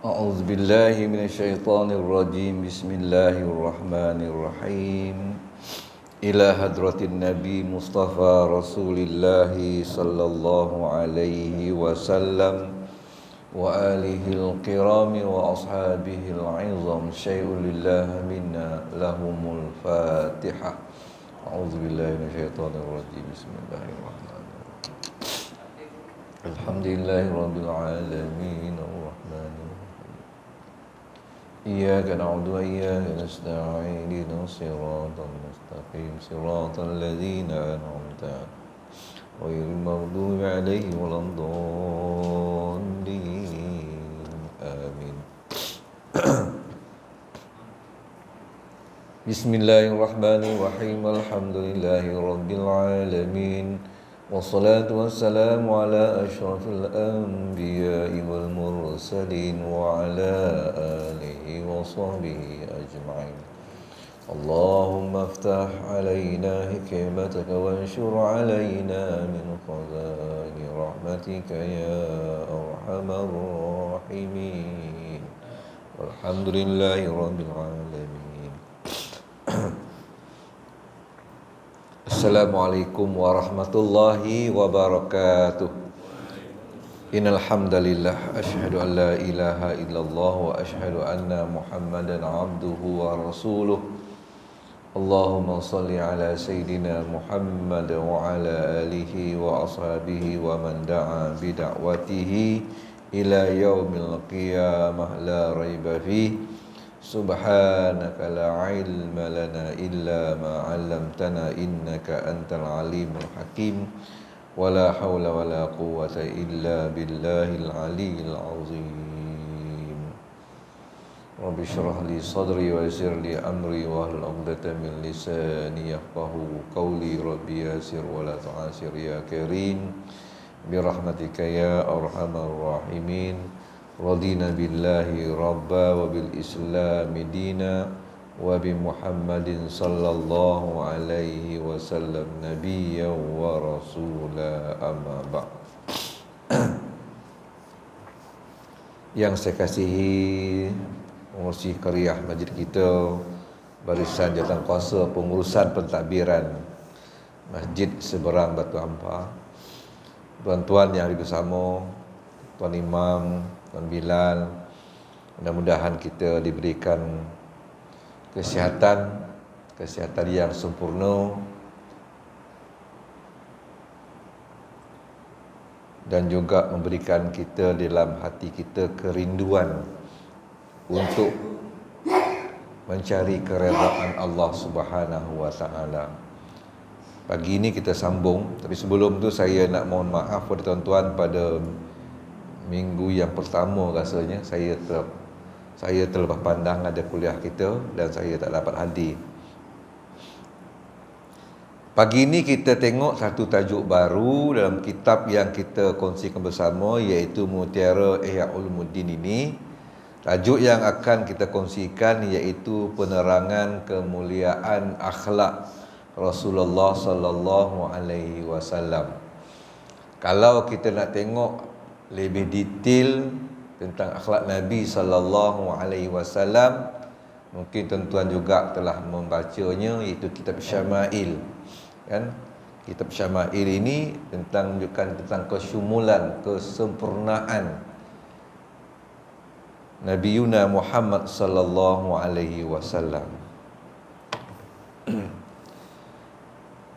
أعوذ بالله من الشيطان الرجيم بسم الله الرحمن الرحيم إلى حضرة النبي مصطفى رسول الله صلى الله عليه وسلم وآله الكرام وأصحابه العظام شيء لله منا لهم الفاتحة أعوذ بالله من الشيطان الرجيم بسم الله الرحمن الرحيم الحمد لله رب العالمين الرحمن الرحيم إياك نعبد وإياك نستعين اهدنا الصراط المستقيم صراط الذين أنعمت عليهم غير المغضوب عليهم ولا الضالين آمين بسم الله الرحمن الرحيم الحمد لله رب العالمين والصلاة والسلام على أشرف الأنبياء والمرسلين وعلى آله وصحبه أجمعين اللهم افتح علينا حكمتك وانشر علينا من خزائن رحمتك يا أرحم الراحمين والحمد لله رب العالمين. Assalamualaikum warahmatullahi wabarakatuh. Innal hamdalillah asyhadu an la ilaha illallah wa asyhadu anna Muhammadan abduhu wa rasuluh. Allahumma salli ala sayyidina Muhammad wa ala alihi wa ashabihi wa man da'a bi da'watihi ila yaumil qiyamah la raiba fihi. Subhanaka la ilma lana illa ma 'allamtana innaka antal alimul hakim wa la haula wa la quwwata illa billahil aliyyil azim. Rabbi shrah li sadri wa yassir li amri wa hlul 'uqdatam min lisani yafqahu qawli. Rabbi yassir wa la tu'assir ya karim bi rahmatika ya arhamar rahimin. Radina billahi rabba wa bil islami dina wa bi Muhammadin sallallahu alaihi wasallam nabiyya wa rasula amma ba'd. Yang saya kasihi pengurusi Qaryah Masjid kita, barisan jawatankuasa pengurusan pentadbiran Masjid Seberang Batu Ampar, tuan-tuan yang ada bersama, Tuan Imam, Tuan Bilal, mudah-mudahan kita diberikan kesihatan yang sempurna dan juga memberikan kita dalam hati kita kerinduan untuk mencari keredaan Allah Subhanahu wa taala. Pagi ini kita sambung, tapi sebelum tu saya nak mohon maaf kepada tuan-tuan. Pada minggu yang pertama rasanya saya terlepas pandang ada kuliah kita dan saya tak dapat hadir. Pagi ini kita tengok satu tajuk baru dalam kitab yang kita kongsikan bersama, iaitu Mutiara Ihya Ulumuddin ini. Tajuk yang akan kita kongsikan iaitu penerangan kemuliaan akhlak Rasulullah sallallahu alaihi wasallam. Kalau kita nak tengok lebih detail tentang akhlak Nabi sallallahu alaihi wasallam, mungkin tuan-tuan juga telah membacanya, iaitu kitab Syama'il. Kan? Kitab Syama'il ini menunjukkan tentang kesyumulan, kesempurnaan Nabi Yuna Muhammad sallallahu alaihi wasallam.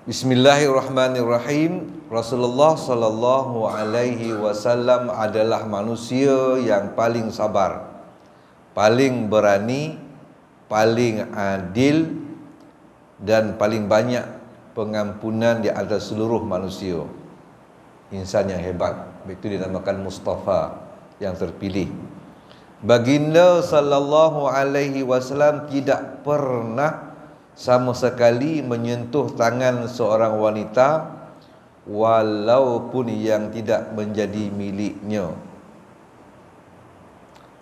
Bismillahirrahmanirrahim. Rasulullah sallallahu alaihi wasallam adalah manusia yang paling sabar, paling berani, paling adil dan paling banyak pengampunan di atas seluruh manusia. Insan yang hebat, itu dinamakan Mustafa, yang terpilih. Baginda sallallahu alaihi wasallam tidak pernah sama sekali menyentuh tangan seorang wanita walaupun yang tidak menjadi miliknya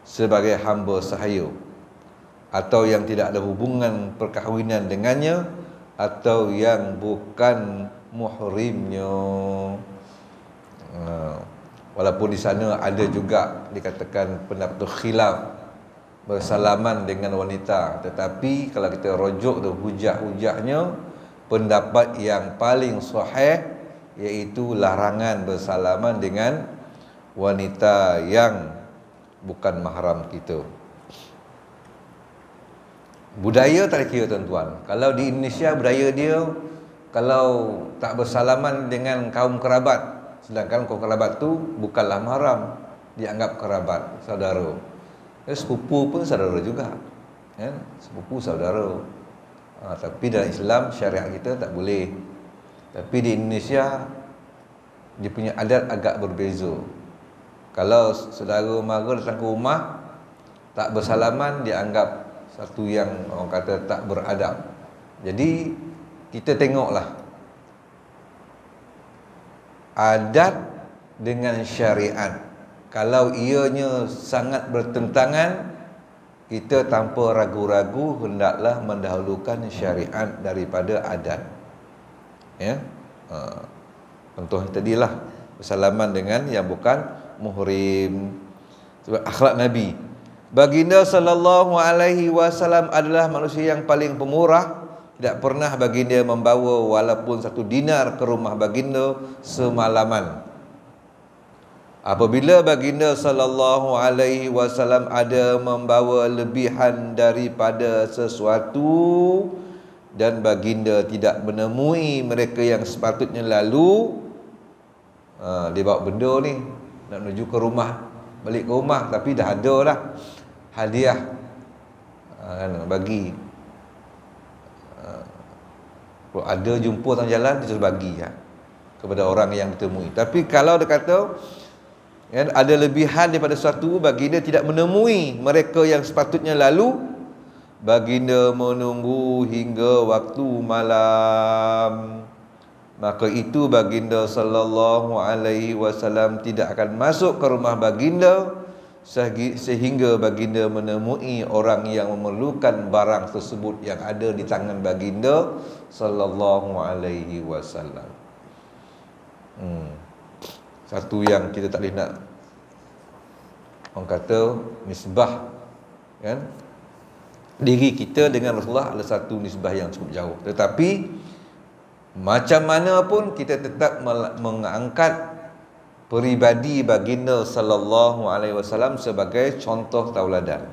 sebagai hamba sahaya, atau yang tidak ada hubungan perkahwinan dengannya, atau yang bukan muhrimnya. Walaupun di sana ada juga dikatakan pendapat khilaf bersalaman dengan wanita, tetapi kalau kita rujuk tu hujah-hujahnya, pendapat yang paling sahih iaitu larangan bersalaman dengan wanita yang bukan mahram kita. Budaya tak kira tuan-tuan. Kalau di Indonesia budaya dia, kalau tak bersalaman dengan kaum kerabat, sedangkan kaum kerabat tu bukanlah mahram, dianggap kerabat, saudara. Sepupu pun saudara juga, sepupu saudara. Tapi dalam Islam syariat kita tak boleh. Tapi di Indonesia dia punya adat agak berbeza. Kalau saudara mara datang ke rumah tak bersalaman, dianggap satu yang orang kata tak beradab. Jadi kita tengoklah adat dengan syariat. Kalau ianya sangat bertentangan, kita tanpa ragu-ragu hendaklah mendahulukan syariat daripada adat. Ya. Contoh tadilah bersalaman dengan yang bukan muhrim. Sebab akhlak Nabi. Baginda sallallahu alaihi wasallam adalah manusia yang paling pemurah. Tidak pernah baginda membawa walaupun 1 dinar ke rumah baginda semalaman. Apabila baginda sallallahu alaihi wasallam ada membawa lebihan daripada sesuatu dan baginda tidak menemui mereka yang sepatutnya lalu, dia bawa benda ni nak menuju ke rumah, balik ke rumah, tapi dah ada dah hadiah bagi. Kalau ada jumpa tengah jalan, dia terus bagi kepada orang yang ditemui. Tapi kalau dia kata ada lebihan daripada sesuatu, baginda tidak menemui mereka yang sepatutnya lalu, baginda menunggu hingga waktu malam. Maka itu baginda sallallahu alaihi wasallam tidak akan masuk ke rumah baginda sehingga baginda menemui orang yang memerlukan barang tersebut yang ada di tangan baginda sallallahu alaihi wasallam. Satu yang kita tak boleh nak, orang kata nisbah, kan, diri kita dengan Rasulullah adalah satu nisbah yang cukup jauh. Tetapi macam mana pun kita tetap mengangkat peribadi baginda sallallahu alaihi wasallam sebagai contoh tauladan.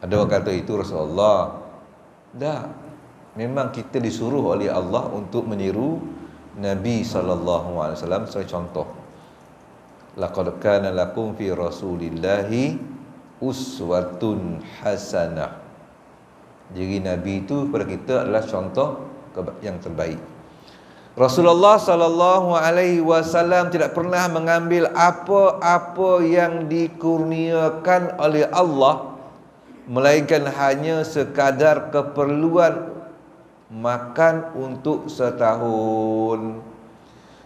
Ada orang kata itu Rasulullah. Tak. Memang kita disuruh oleh Allah untuk meniru Nabi sallallahu alaihi wasallam sebagai contoh. Laqad kana lakum fi Rasulillahi uswatun hasanah. Jadi Nabi itu kepada kita adalah contoh yang terbaik. Rasulullah sallallahu alaihi wasallam tidak pernah mengambil apa-apa yang dikurniakan oleh Allah melainkan hanya sekadar keperluan makan untuk setahun.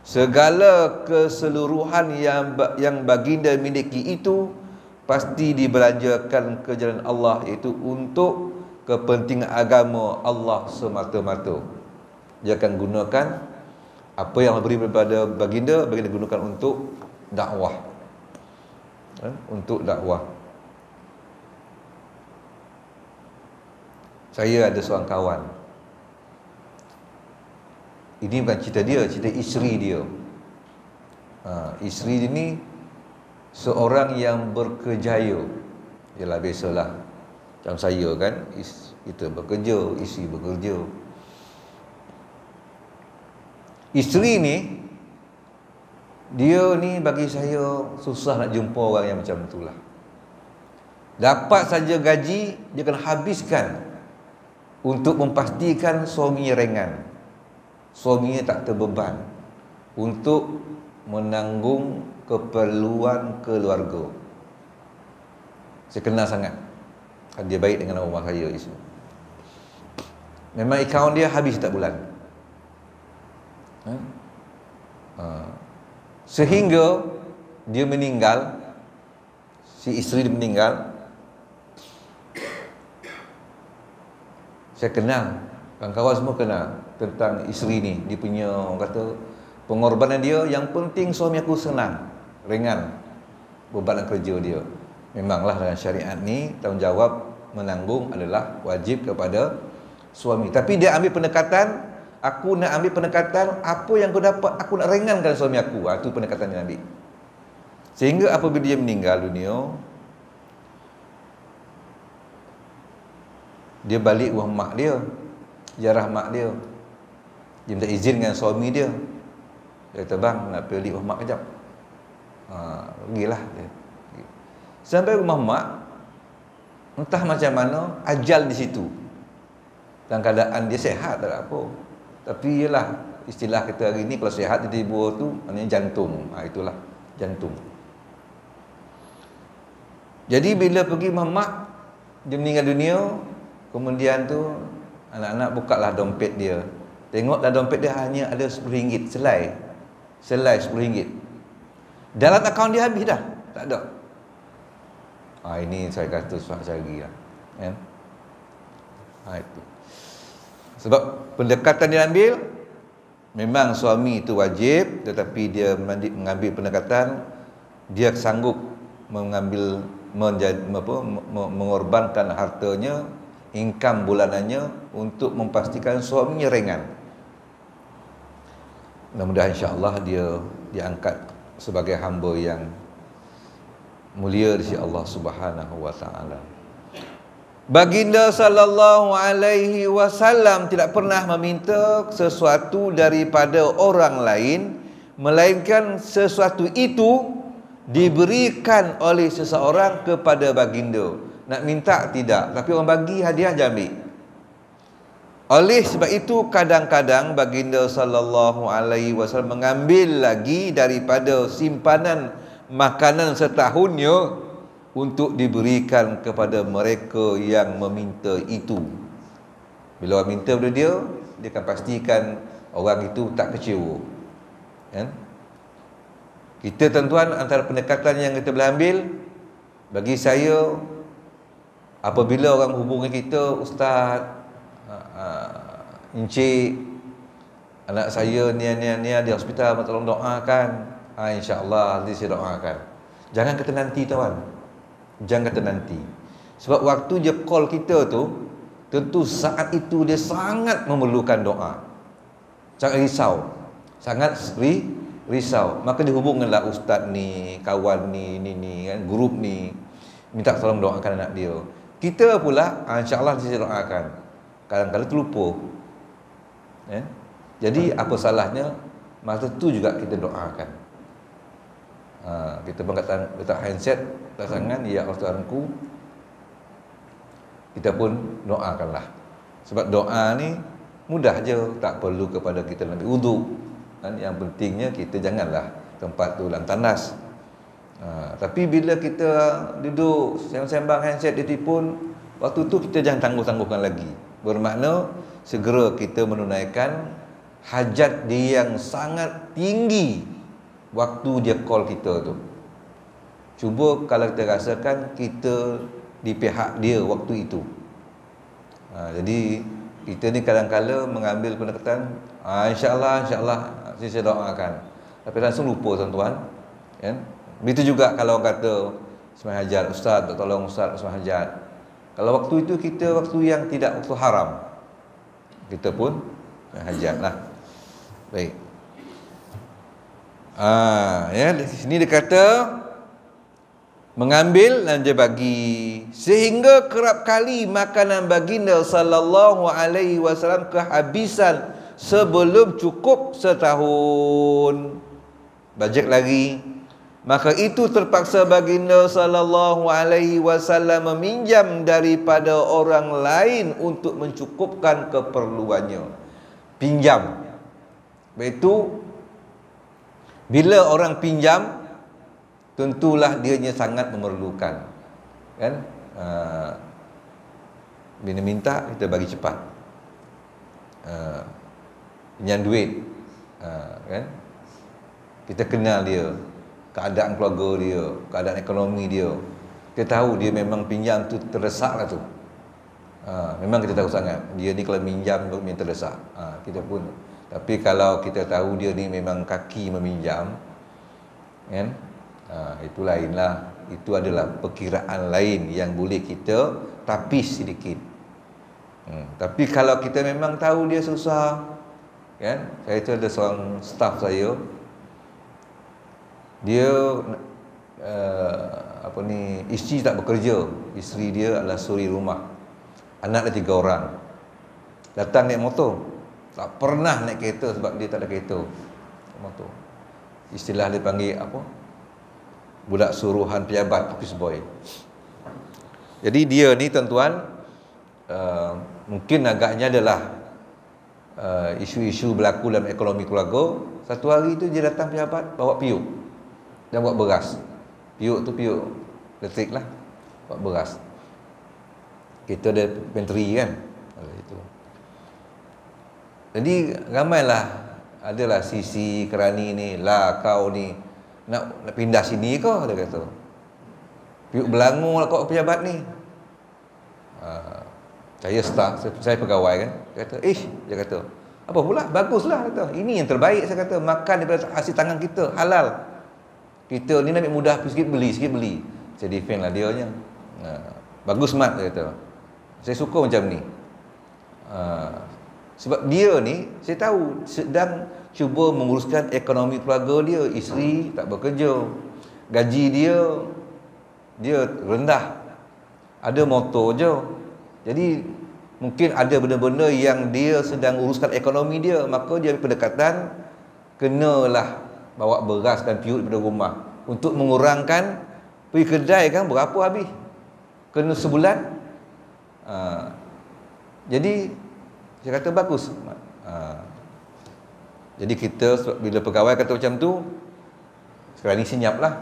Segala keseluruhan yang baginda miliki itu pasti dibelanjakan ke jalan Allah, iaitu untuk kepentingan agama Allah semata-mata. Dia akan gunakan apa yang Allah beri kepada baginda gunakan untuk dakwah. Untuk dakwah. Saya ada seorang kawan. Ini bukan cerita dia, cerita isteri dia. Isteri dia ni seorang yang berkejaya. Yalah, biasalah macam saya kan, kita bekerja, isteri bekerja. Isteri ni, dia ni bagi saya susah nak jumpa orang yang macam itulah. Dapat saja gaji, dia akan habiskan untuk memastikan suaminya ringan, suaminya tak terbeban, untuk menanggung keperluan keluarga. Saya kenal sangat. Dia baik dengan rumah saya isu. Memang akaun dia habis setiap bulan. Sehingga dia meninggal, si isteri dia meninggal. Saya kenal, kawan-kawan semua kenal tentang isteri ni. Dia punya, orang kata, pengorbanan dia, yang penting suami aku senang. ringan beban kerja dia. Memanglah dalam syariat ni tanggungjawab menanggung adalah wajib kepada suami. Tapi dia ambil pendekatan, aku nak ambil pendekatan apa yang aku dapat, aku nak ringankan suami aku. Itu pendekatan dia ambil. Sehingga apabila dia meninggal dunia, dia balik rumah mak dia, ziarah mak dia. Dia minta izin dengan suami dia. Dia kata, bang, nak pergi rumah mak kejap. Pergilah dia. Sampai rumah mak, entah macam mana, ajal di situ. Dalam keadaan dia sihat, tak ada apa. Tapi ialah, istilah kita hari ni, kalau sihat di tiba tu, maknanya jantung. Itulah, jantung. Jadi bila pergi rumah mak, dia meninggal dunia, kemudian tu, anak-anak bukalah dompet dia. Tengok dalam dompet dia hanya ada RM10, selai RM10. Dalam akaun dia habis dah, tak ada. Ini saya kata susah cari lah, kan? Itu. Sebab pendekatan dia ambil, memang suami itu wajib, tetapi dia mengambil pendekatan, dia sanggup mengorbankan hartanya, income bulanannya untuk memastikan suaminya ringan. Mudah-mudahan insya-Allah dia diangkat sebagai hamba yang mulia di sisi Allah Subhanahu wa taala. Baginda sallallahu alaihi wasallam tidak pernah meminta sesuatu daripada orang lain, melainkan sesuatu itu diberikan oleh seseorang kepada baginda. Nak minta tidak, tapi orang bagi hadiah dia ambil. Oleh sebab itu kadang-kadang baginda sallallahu alaihi wasallam mengambil lagi daripada simpanan makanan setahunnya untuk diberikan kepada mereka yang meminta itu. Bila orang minta pada dia, dia akan pastikan orang itu tak kecewa, kan? Kita tuan-tuan, antara pendekatan yang kita boleh ambil, bagi saya, apabila orang hubungi kita, ustaz, encik, anak saya ni di hospital, tolong doakan. InsyaAllah nanti saya doakan. Jangan kata nanti tuan, jangan kata nanti. Sebab waktu dia call kita tu, tentu saat itu dia sangat memerlukan doa, sangat risau, sangat risau. Maka dihubungkanlah ustaz ni, kawan ni kan, grup ni, minta tolong doakan anak dia. Kita pula, insyaAllah nanti saya doakan. Kadang-kadang terlupa, jadi apa salahnya masa tu juga kita doakan. Kita pun letak handset atas tangan, ya Allah Tuhanku, kita pun doakanlah. Sebab doa ni mudah je, tak perlu kepada kita ambil wuduk, kan? Yang pentingnya kita janganlah tempat tu dalam tandas. Tapi bila kita duduk sembang handset dia tipun, waktu tu kita jangan tangguh-tangguhkan lagi. Bermakna segera kita menunaikan hajat dia yang sangat tinggi waktu dia call kita tu. Cuba kalau kita rasakan kita di pihak dia waktu itu. Jadi kita ni kadang-kala mengambil pendekatan, insyaAllah saya doakan, tapi langsung lupa tuan-tuan, kan? Begitu juga kalau orang kata sembahyang hajat, ustaz tolong ustaz sembahyang hajat. Kalau waktu itu kita waktu yang tidak waktu haram, kita pun hajat lah. Baik. Di sini dia kata mengambil dan dia bagi, sehingga kerap kali makanan baginda sallallahu alaihi wasallam kehabisan sebelum cukup setahun. Bajet lagi. Maka itu terpaksa baginda sallallahu alaihi wasallam meminjam daripada orang lain untuk mencukupkan keperluannya. Pinjam. Iaitu bila orang pinjam, tentulah dianya sangat memerlukan, kan? Bila minta, kita bagi cepat. Pinjam duit, kan? Kita kenal dia, keadaan keluarga dia, keadaan ekonomi dia. Kita tahu dia memang pinjam tu terdesak lah tu. Memang kita tahu sangat dia ni kalau minjam memang terdesak. Kita pun. Tapi kalau kita tahu dia ni memang kaki meminjam, kan? Itu lainlah. Itu adalah perkiraan lain yang boleh kita tapis sedikit. Tapi kalau kita memang tahu dia susah, kan? Saya tu ada seorang staff saya, dia isteri tak bekerja. Isteri dia adalah suri rumah. Anak dia 3 orang. Datang naik motor. Tak pernah naik kereta sebab dia tak ada kereta. Motor. Istilah dia panggil apa? Budak suruhan pejabat, office boy. Jadi dia ni tuan-tuan, mungkin agaknya adalah isu-isu berlaku dalam ekonomi keluarga. Satu hari tu dia datang pejabat bawa piuk dan buat beras. Piuk tu piuk elektrik lah, buat beras. Kita ada pantry kan, itu. Jadi ramailah, adalah sisi kerani ni, lah kau ni nak pindah sini ke, dia kata. Piuk belangu lah kau pejabat ni. Saya staff, saya pegawai kan. Dia kata, dia kata, apa pula? Baguslah, kata. Ini yang terbaik, saya kata. Makan daripada hasil tangan kita, halal. Kita ni nak mudah, sikit beli. Saya defend lah dia nya. Bagus mat, dia kata. Saya suka macam ni. Sebab dia ni, saya tahu, sedang cuba menguruskan ekonomi keluarga dia. Isteri tak bekerja, gaji dia rendah, ada motor je. Jadi mungkin ada benda-benda yang dia sedang uruskan ekonomi dia, maka dia ambil pendekatan kenalah bawa beras dan piuk daripada rumah untuk mengurangkan. Pergi kedai kan berapa habis, kena sebulan. Jadi saya kata bagus. Jadi kita bila pegawai kata macam tu, sekarang ni senyaplah.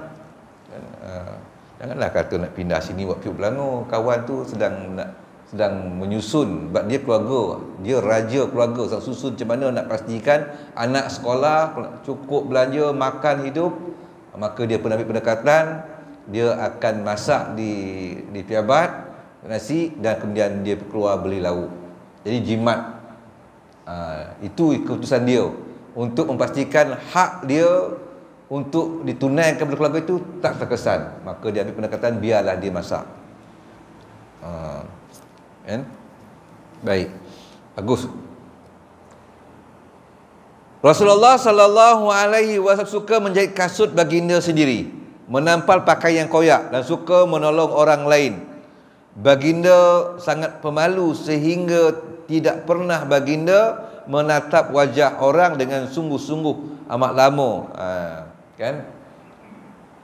Janganlah kata nak pindah sini buat piuk belangu. Kawan tu sedang menyusun, sebab dia keluarga, dia raja keluarga, sedang susun macam mana nak pastikan anak sekolah cukup belanja, makan, hidup. Maka dia pun ambil pendekatan, dia akan masak di pejabat nasi dan kemudian dia keluar beli lauk. Jadi jimat. Itu keputusan dia untuk memastikan hak dia untuk ditunaikan kepada keluarga itu tak terkesan. Maka dia ambil pendekatan, biarlah dia masak. Kan? Baik. Bagus. Rasulullah sallallahu alaihi wasallam suka menjahit kasut baginda sendiri, menampal pakaian koyak dan suka menolong orang lain. Baginda sangat pemalu sehingga tidak pernah baginda menatap wajah orang dengan sungguh-sungguh amat lama. Kan?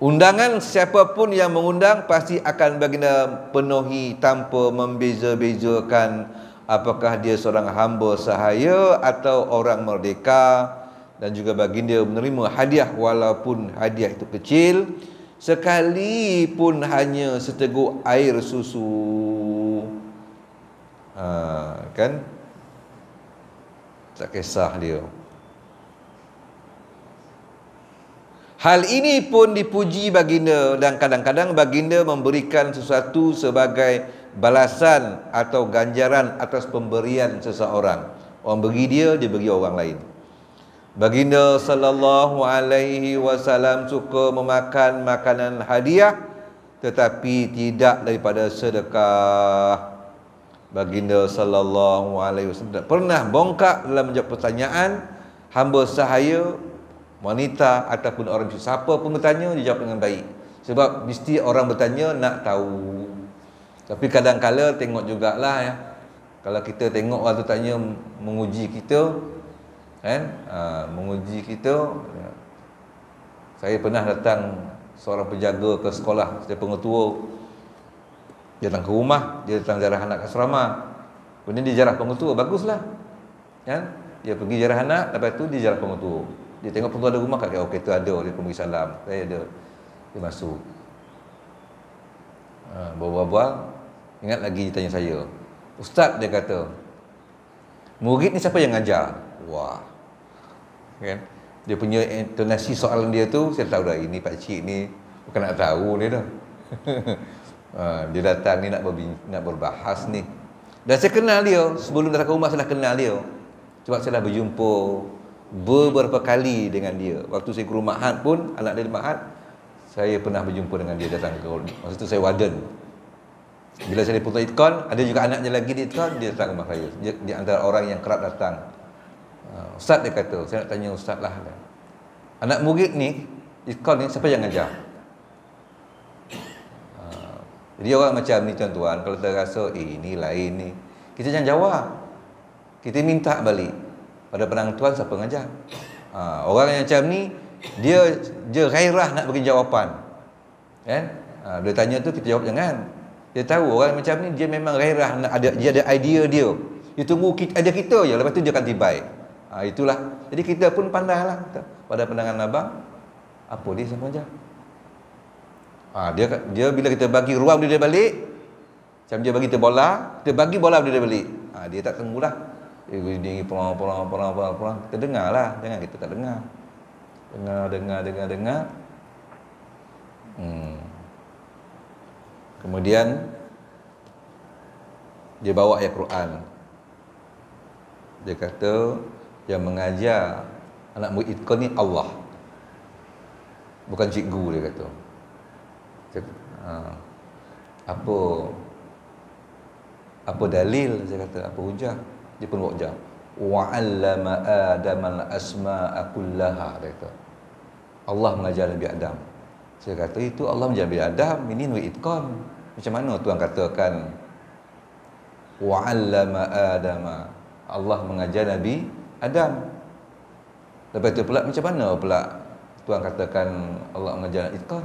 Undangan siapapun yang mengundang pasti akan baginda penuhi tanpa membeza-bezakan apakah dia seorang hamba sahaya atau orang merdeka. Dan juga baginda menerima hadiah walaupun hadiah itu kecil, sekalipun hanya seteguk air susu. Kan? Tak kisah dia. Hal ini pun dipuji baginda, dan kadang-kadang baginda memberikan sesuatu sebagai balasan atau ganjaran atas pemberian seseorang. Orang bagi dia bagi orang lain. Baginda sallallahu alaihi wasallam suka memakan makanan hadiah tetapi tidak daripada sedekah. Baginda sallallahu alaihi wasallam tak pernah bongkak dalam menjawab pertanyaan hamba sahaya, wanita ataupun orang, siapa pun bertanya dia jawab dengan baik. Sebab mesti orang bertanya nak tahu. Tapi kadang-kala tengok jugalah ya. Kalau kita tengok orang tu tanya menguji kita, kan? Menguji kita. Saya pernah datang seorang penjaga ke sekolah, saya pengetua. Dia datang ke rumah, dia datang jarah anak asrama. Kemudian dia jarah pengetua, baguslah. Kan? Dia pergi jarah anak, lepas tu dia jarah pengetua. Dia tengok pengetua ada rumah, kata okey tu ada, dia pergi salam. Saya ada. Dia masuk. Berbual-bual, ingat lagi dia tanya saya. Ustaz, dia kata, murid ni siapa yang ngajar? Wah. Kan? Dia punya intonasi soalan dia tu, saya tahu dah ini pak cik ni bukan nak tahu ni dah. Dia datang ni nak berbahas ni. Dan saya kenal dia, sebelum datang ke rumah saya dah kenal dia. Sebab saya dah berjumpa beberapa kali dengan dia. Waktu saya ke rumah Mahat pun, anak dia di Mahat, Saya pernah berjumpa dengan dia, datang ke, masa tu saya warden. Bila saya diputus itkon, ada juga anaknya lagi di itkon, dia datang ke rumah saya. Dia antara orang yang kerap datang. Ustaz, dia kata, saya nak tanya ustaz lah. Anak murid ni, itkon ni, siapa yang ngajar? Jadi orang macam ni tuan-tuan, kalau terasa, ini lain ni, kita jangan jawab. Kita minta balik pada penentuan siapa ngajar. Orang yang macam ni, dia gairah nak bagi jawapan. Kan? Dia tanya tu, kita jawab jangan. Dia tahu orang macam ni, dia memang gairah, dia ada idea dia. Dia tunggu ada kita je, lepas tu dia akan tibai. Itulah. Jadi kita pun pandailah pada pandangan abang, apa dia siapa ngajar. Dia bila kita bagi ruang dia balik, macam dia bagi kita bola, kita bagi bola dia balik. Dia tak tunggulah. Dia pulang. Kita dengarlah, jangan kita tak dengar. Dengar. Kemudian dia bawa ayat Quran. Dia kata yang mengajar anak murid itkon ni Allah, bukan cikgu, dia kata. Apa dalil? Saya kata, apa hujah? Dia pun buat hujah. Wa 'allama Adamal asma'a kullaha, dia kata. Allah mengajar Nabi Adam. Saya kata, itu Allah mengajar Nabi Adam, ini murid itkon. Macam mana Tuhan katakan wa 'allama Adama, Allah mengajar Nabi Adam? Lepas itu pula, macam mana pula Tuhan katakan Allah mengajar itkon?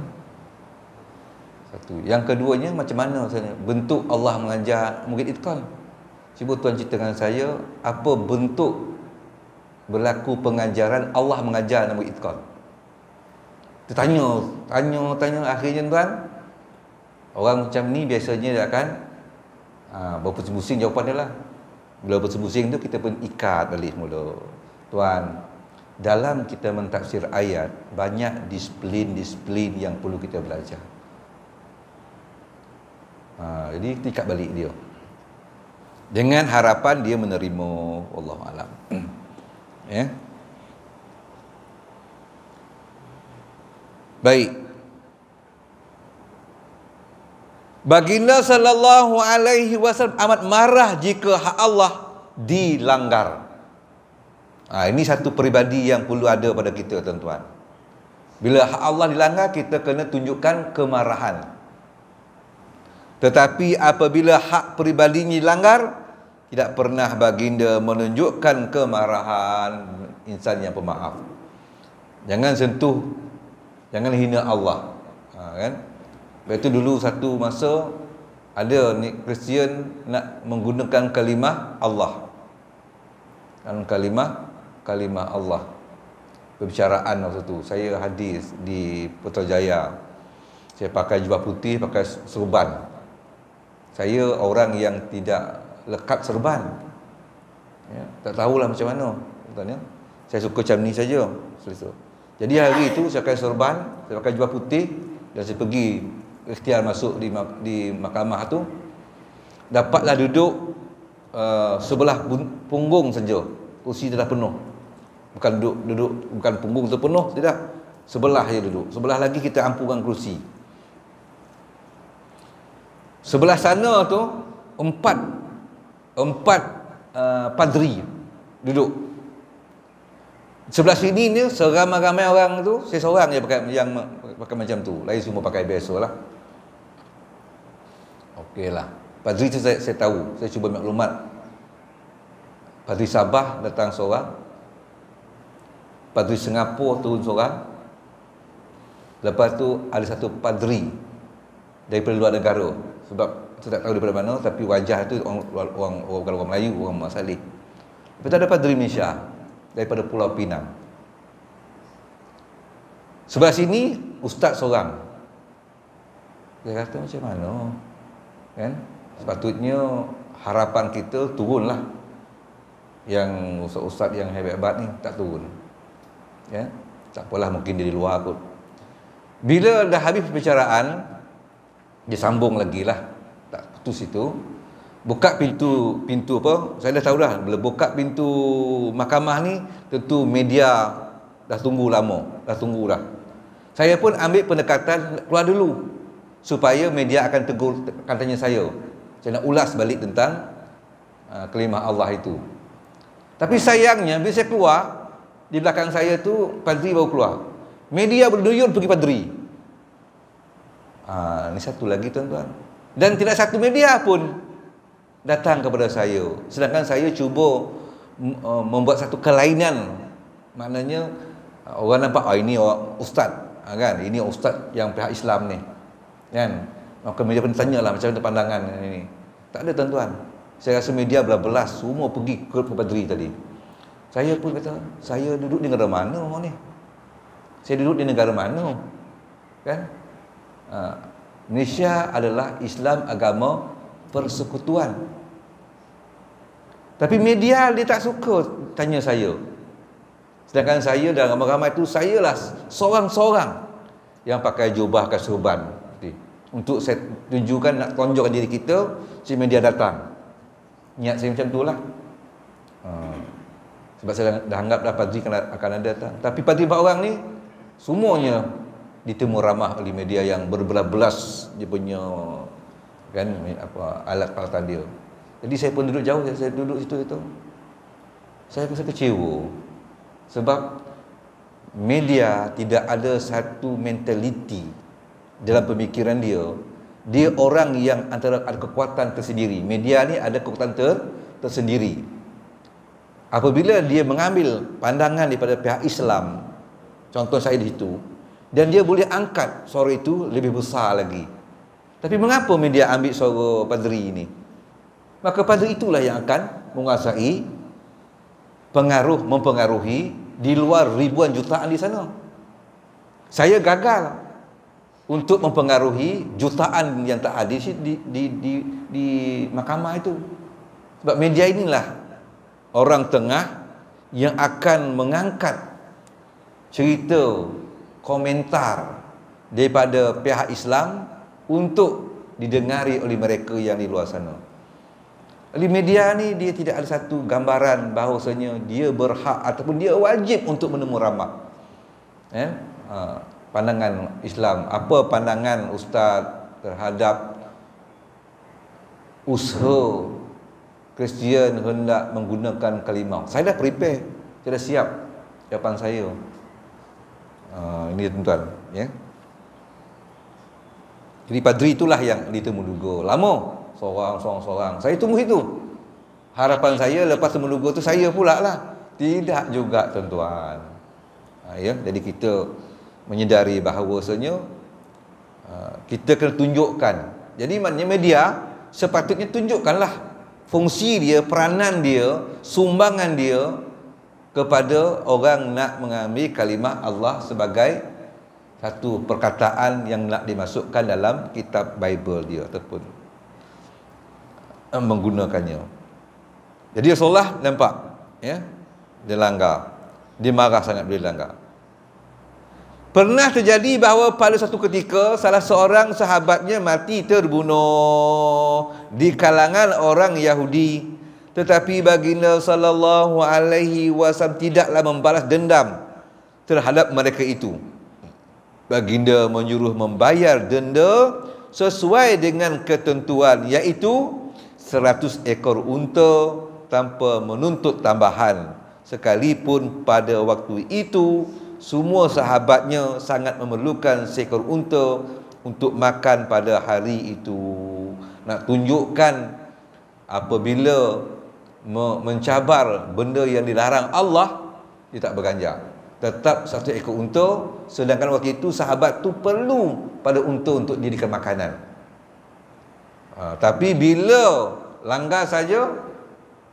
Satu. Yang keduanya, macam mana bentuk Allah mengajar murid itkon? Cuba Tuan ceritakan saya, apa bentuk berlaku pengajaran Allah mengajar murid itkon? Kita tanya, akhirnya tuan, orang macam ni biasanya dia akan berpusing-pusing jawapan dia lah. Bila berpusing-pusing tu, kita pun ikat balik mula. Tuan, dalam kita mentafsir ayat, banyak disiplin yang perlu kita belajar. Jadi kita ikat balik dia, dengan harapan dia menerima. Wallahu a'lam. Ya. Baik. Baginda sallallahu alaihi wasallam amat marah jika hak Allah dilanggar. Ini satu peribadi yang perlu ada pada kita, tuan-tuan. Bila hak Allah dilanggar, kita kena tunjukkan kemarahan. Tetapi apabila hak peribadinya dilanggar, tidak pernah baginda menunjukkan kemarahan. Insan yang pemaaf. Jangan sentuh, jangan hina Allah. Kan? Lepas itu dulu satu masa ada ni Kristian nak menggunakan kalimah Allah. Dan kalimah Allah. Perbicaraan waktu tu, saya hadis di Putrajaya. Saya pakai jubah putih, pakai serban. Saya orang yang tidak lekat serban. Ya, tak tahulah macam mana. Katanya, saya suka macam ni saja. Jadi hari itu saya pakai serban, saya pakai jubah putih, dan saya pergi ikhtiar masuk di mahkamah tu. Dapatlah duduk sebelah punggung saja. Kursi dah penuh. Bukan duduk bukan punggung tu penuh, tidak. Sebelah je duduk. Sebelah lagi kita ampunkan kursi. Sebelah sana tu empat padri duduk. Sebelah sini ni seramai-ramai orang tu, saya seorang je pakai macam tu. Lain semua pakai biasalah. Okeylah. Padri tu saya tahu. Saya cuba maklumat. Padri Sabah datang seorang. Padri Singapura turun seorang. Lepas tu ada satu padri daripada luar negara. Sebab saya tak tahu daripada mana, tapi wajah tu orang Melayu, orang Mak Saleh. Lepas tu ada padri Malaysia daripada Pulau Pinang. Sebelah sini ustaz seorang. Dia kata macam mana? Kan? Sepatutnya harapan kita turunlah. Yang ustaz-ustaz yang hebat-hebat ni tak turun. Ya? Tak apalah, mungkin dia di luar kot. Bila dah habis perbicaraan, dia sambung lagi lah. Tak putus itu. Buka pintu apa? Saya dah tahu dah. Bila buka pintu mahkamah ni, tentu media dah tunggu lama. Dah tunggu dah. Saya pun ambil pendekatan keluar dulu supaya media akan tegur, akan tanya saya. Saya nak ulas balik tentang kalimah Allah itu. Tapi sayangnya bila saya keluar, di belakang saya tu padri baru keluar. Media berduyun pergi padri. Ini satu lagi tuan-tuan. Dan tidak satu media pun datang kepada saya. Sedangkan saya cuba membuat satu kelainan. Maknanya orang nampak, ini orang ustaz, kan? Ini ustaz yang pihak Islam ni, kan? Maka media pun tanyalah macam mana pandangan ini. Tak ada tuan-tuan. Saya rasa media belas semua pergi ke padri tadi. Saya pun kata, saya duduk di negara mana ni? Saya duduk di negara mana? Kan? Malaysia adalah Islam agama persekutuan. Tapi media dia tak suka tanya saya. Sedangkan saya dalam ramai-ramai itu, sayalah seorang-seorang yang pakai jubah kasurban. Untuk saya tunjukkan, nak tonjokkan diri kita, si media datang. Niat saya macam itulah. Sebab saya dah anggap dah padri akan ada datang. Tapi padri 4 orang ni semuanya ditemu ramah oleh media yang berbelas-belas dia punya, kan, alat peralatan dia. Jadi saya pun duduk jauh, saya duduk situ itu. Saya rasa kecewa. Sebab media tidak ada satu mentaliti dalam pemikiran dia. Dia orang yang antara ada kekuatan tersendiri. Media ni ada kekuatan tersendiri. Apabila dia mengambil pandangan daripada pihak Islam, contoh saya di situ, dan dia boleh angkat suara itu lebih besar lagi. Tapi mengapa media ambil suara padri ini? Maka padri itulah yang akan menguasai, mempengaruhi di luar ribuan jutaan di sana. Saya gagal untuk mempengaruhi jutaan yang tak ada di mahkamah itu. Sebab media inilah orang tengah yang akan mengangkat cerita, komentar daripada pihak Islam untuk didengari oleh mereka yang di luar sana. Oleh media ni, dia tidak ada satu gambaran bahawasanya dia berhak ataupun dia wajib untuk menemu ramah. Pandangan Islam, apa pandangan Ustaz terhadap usaha Kristian hendak menggunakan kalimah? Saya dah prepare, saya dah siap jawapan saya. Ini tuan-tuan, ya. Jadi padri itulah yang ditemuduga. Lama seorang-seorang. Saya tunggu itu. Harapan saya lepas temuduga tu saya pula lah. Tidak juga tuan-tuan. Ya, jadi kita menyedari bahawasanya kita kena tunjukkan. Jadi maknanya media sepatutnya tunjukkanlah fungsi dia, peranan dia, sumbangan dia kepada orang nak mengambil kalimah Allah sebagai satu perkataan yang nak dimasukkan dalam kitab Bible dia ataupun menggunakannya. Jadi Rasulullah nampak, ya, dia langgar, dia marah sangat bila langgar. Pernah terjadi bahawa pada satu ketika salah seorang sahabatnya mati terbunuh di kalangan orang Yahudi, tetapi baginda sallallahu alaihi wasallam tidaklah membalas dendam terhadap mereka itu. Baginda menyuruh membayar denda sesuai dengan ketentuan, iaitu 100 ekor unta tanpa menuntut tambahan, sekalipun pada waktu itu semua sahabatnya sangat memerlukan seekor unta untuk makan pada hari itu. Nak tunjukkan apabila mencabar benda yang dilarang Allah, dia tak berganjak, tetap 1 ekor unta. Sedangkan waktu itu sahabat tu perlu pada unta untuk dijadikan makanan. Tapi bila langgar saja,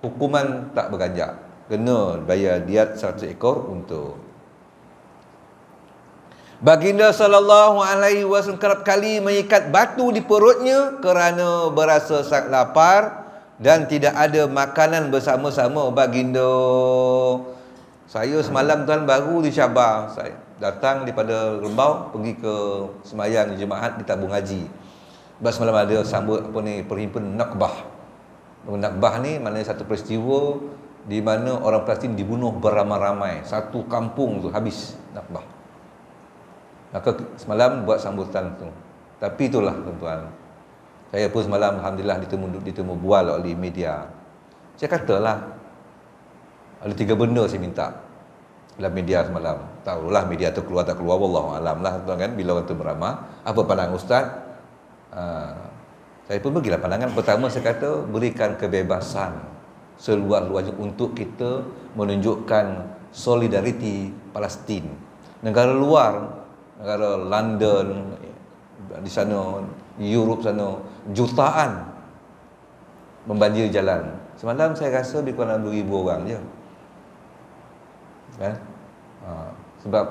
hukuman tak berganjak, kena bayar diat 100 ekor unta. Baginda sallallahu alaihi wasallam kerap kali mengikat batu di perutnya kerana berasa sangat lapar dan tidak ada makanan bersama-sama baginda. Saya semalam tuan baru di Sabah, saya datang daripada Rembau pergi ke semayang jemaat di tabung haji. Sebab semalam ada sambut perhimpunan Nakbah. Nakbah ni maknanya satu peristiwa di mana orang Palestin dibunuh beramai-ramai. Satu kampung tu habis Nakbah. Maka semalam buat sambutan tu. Tapi itulah tuan-tuan, saya pun semalam alhamdulillah ditemu bual oleh media. Saya katalah ada 3 benda saya minta dalam media semalam. Tahulah media tu keluar tak keluar, wallahu alam lah tuan kan, bila orang tu beramah. Apa pandangan ustaz? Saya pun bagilah pandangan. Pertama saya kata berikan kebebasan seluas-luasnya untuk kita menunjukkan solidariti Palestin. Negara luar, negara London di sana, Europe sana, jutaan membanjiri jalan. Semalam saya rasa lebih kurang 2,000 orang je. Kan? Sebab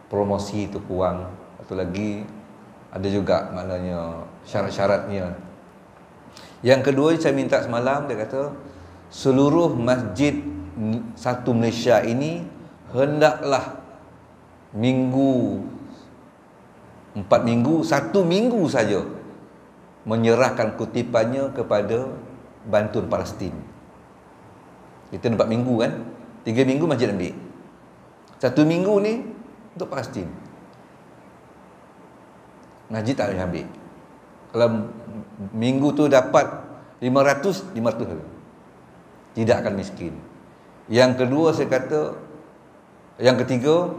promosi itu kurang. Satu lagi ada juga maknanya syarat-syaratnya. Yang kedua saya minta semalam, dia kata seluruh masjid satu Malaysia ini hendaklah 4 minggu, 1 minggu saja menyerahkan kutipannya kepada bantuan Palestin. Kita 4 minggu kan, 3 minggu masjid ambil, 1 minggu ni untuk Palestin. Masjid tak boleh ambil. Kalau minggu tu dapat 500 tidak akan miskin. Yang kedua saya kata, yang ketiga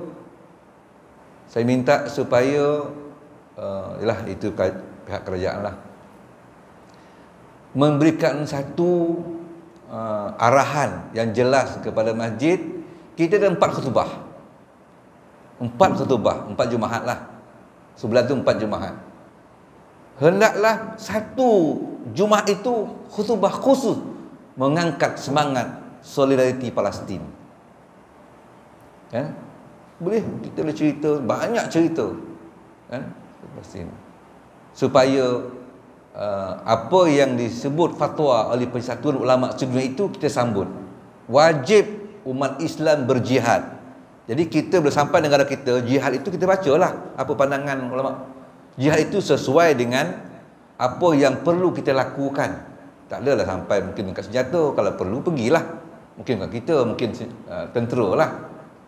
saya minta supaya itu pihak kerajaan lah memberikan satu arahan yang jelas kepada masjid. Kita ada 4 khutbah, 4 Jumaat lah. Sebulan tu 4 Jumaat. Hendaklah satu Jumaat itu khutbah khusus mengangkat semangat solidariti Palestin. Kan? Boleh kita boleh cerita, banyak cerita kan, Palestin. Supaya apa yang disebut fatwa oleh Persatuan Ulama Sedunia itu kita sambut. Wajib umat Islam berjihad. Jadi kita bila sampai negara kita, jihad itu kita bacalah apa pandangan ulama. Jihad itu sesuai dengan apa yang perlu kita lakukan. Tak adalah sampai mungkin angkat senjata, kalau perlu pergilah. Mungkin bukan kita, mungkin tentera lah.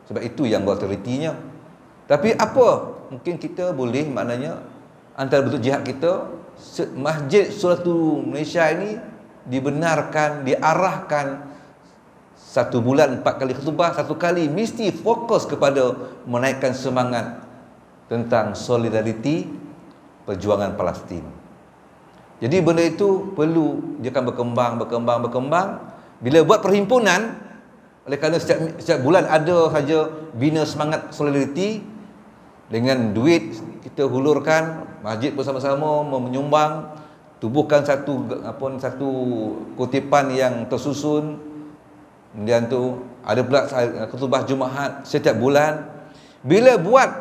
Sebab itu yang berautoritinya. Tapi apa mungkin kita boleh, maknanya antara bentuk jihad kita, Masjid Sulatu Malaysia ini dibenarkan, diarahkan 1 bulan 4 kali khutbah, 1 kali mesti fokus kepada menaikkan semangat tentang solidariti perjuangan Palestin. Jadi benda itu perlu dia akan berkembang. Bila buat perhimpunan, oleh kerana setiap bulan ada saja bina semangat solidariti, dengan duit kita hulurkan, masjid bersama-sama menyumbang, tubuhkan satu kutipan yang tersusun. Kemudian tu ada pula khutbah Jumaat setiap bulan. Bila buat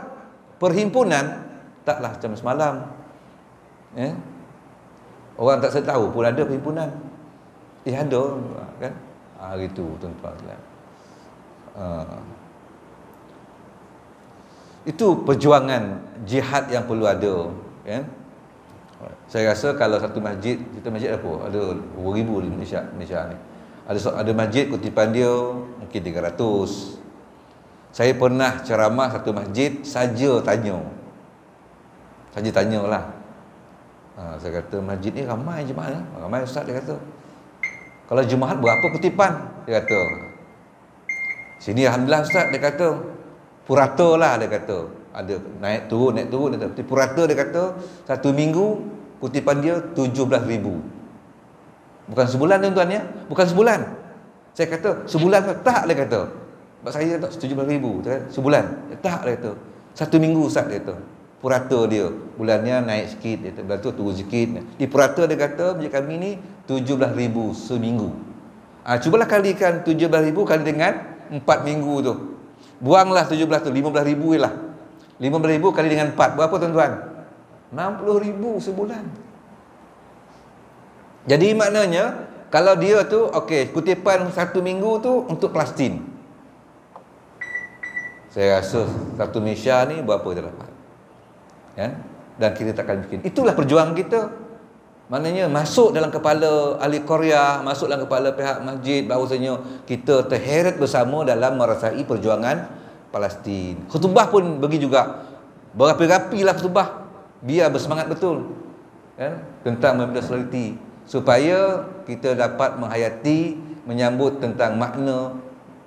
perhimpunan, taklah macam semalam. Orang tak tahu pun ada perhimpunan. Ada kan? Gitu tuan-tuan. Itu perjuangan jihad yang perlu ada, kan? Saya rasa kalau satu masjid, kita masjid apa? Ada 2,000 di Malaysia ni. Ada masjid kutipan dia mungkin 300. Saya pernah ceramah satu masjid, saja tanyalah. Saya kata masjid ni ramai jemaah, ramai ustaz. Dia kata kalau Jumaat berapa kutipan? Dia kata sini alhamdulillah ustaz. Dia kata purata lah, dia kata ada naik turun. Tapi purata dia kata 1 minggu kutipan dia 17,000. Bukan sebulan tuan-tuan ya, bukan sebulan. Saya kata sebulan tak, dia kata. Sebab saya tak 17,000 sebulan. Tak, dia kata 1 minggu ustaz, dia kata. Purata dia bulannya naik sikit, dia kata bulan tu turun sikit. Di purata dia kata macam kami ni 17,000 seminggu. Cubalah kalikan 17,000 kali dengan 4 minggu tu. Buanglah 17 tu, 15,000 je lah. 15,000 kali dengan 4, berapa tuan-tuan? 60,000 sebulan. Jadi maknanya kalau dia tu okey, kutipan 1 minggu tu untuk Palestin. Saya rasa satu Malaysia ni berapa dia dapat? Kan? Dan kita takkan bikin. Itulah perjuangan kita. Maknanya masuk dalam kepala ahli Korea, masuk dalam kepala pihak masjid, bahawasanya kita terheret bersama dalam merasai perjuangan Palestin. Khutbah pun bagi juga. Berapi-rapilah khutbah. Biar bersemangat betul. Kan? Tentang membela solidariti. Supaya kita dapat menghayati, menyambut tentang makna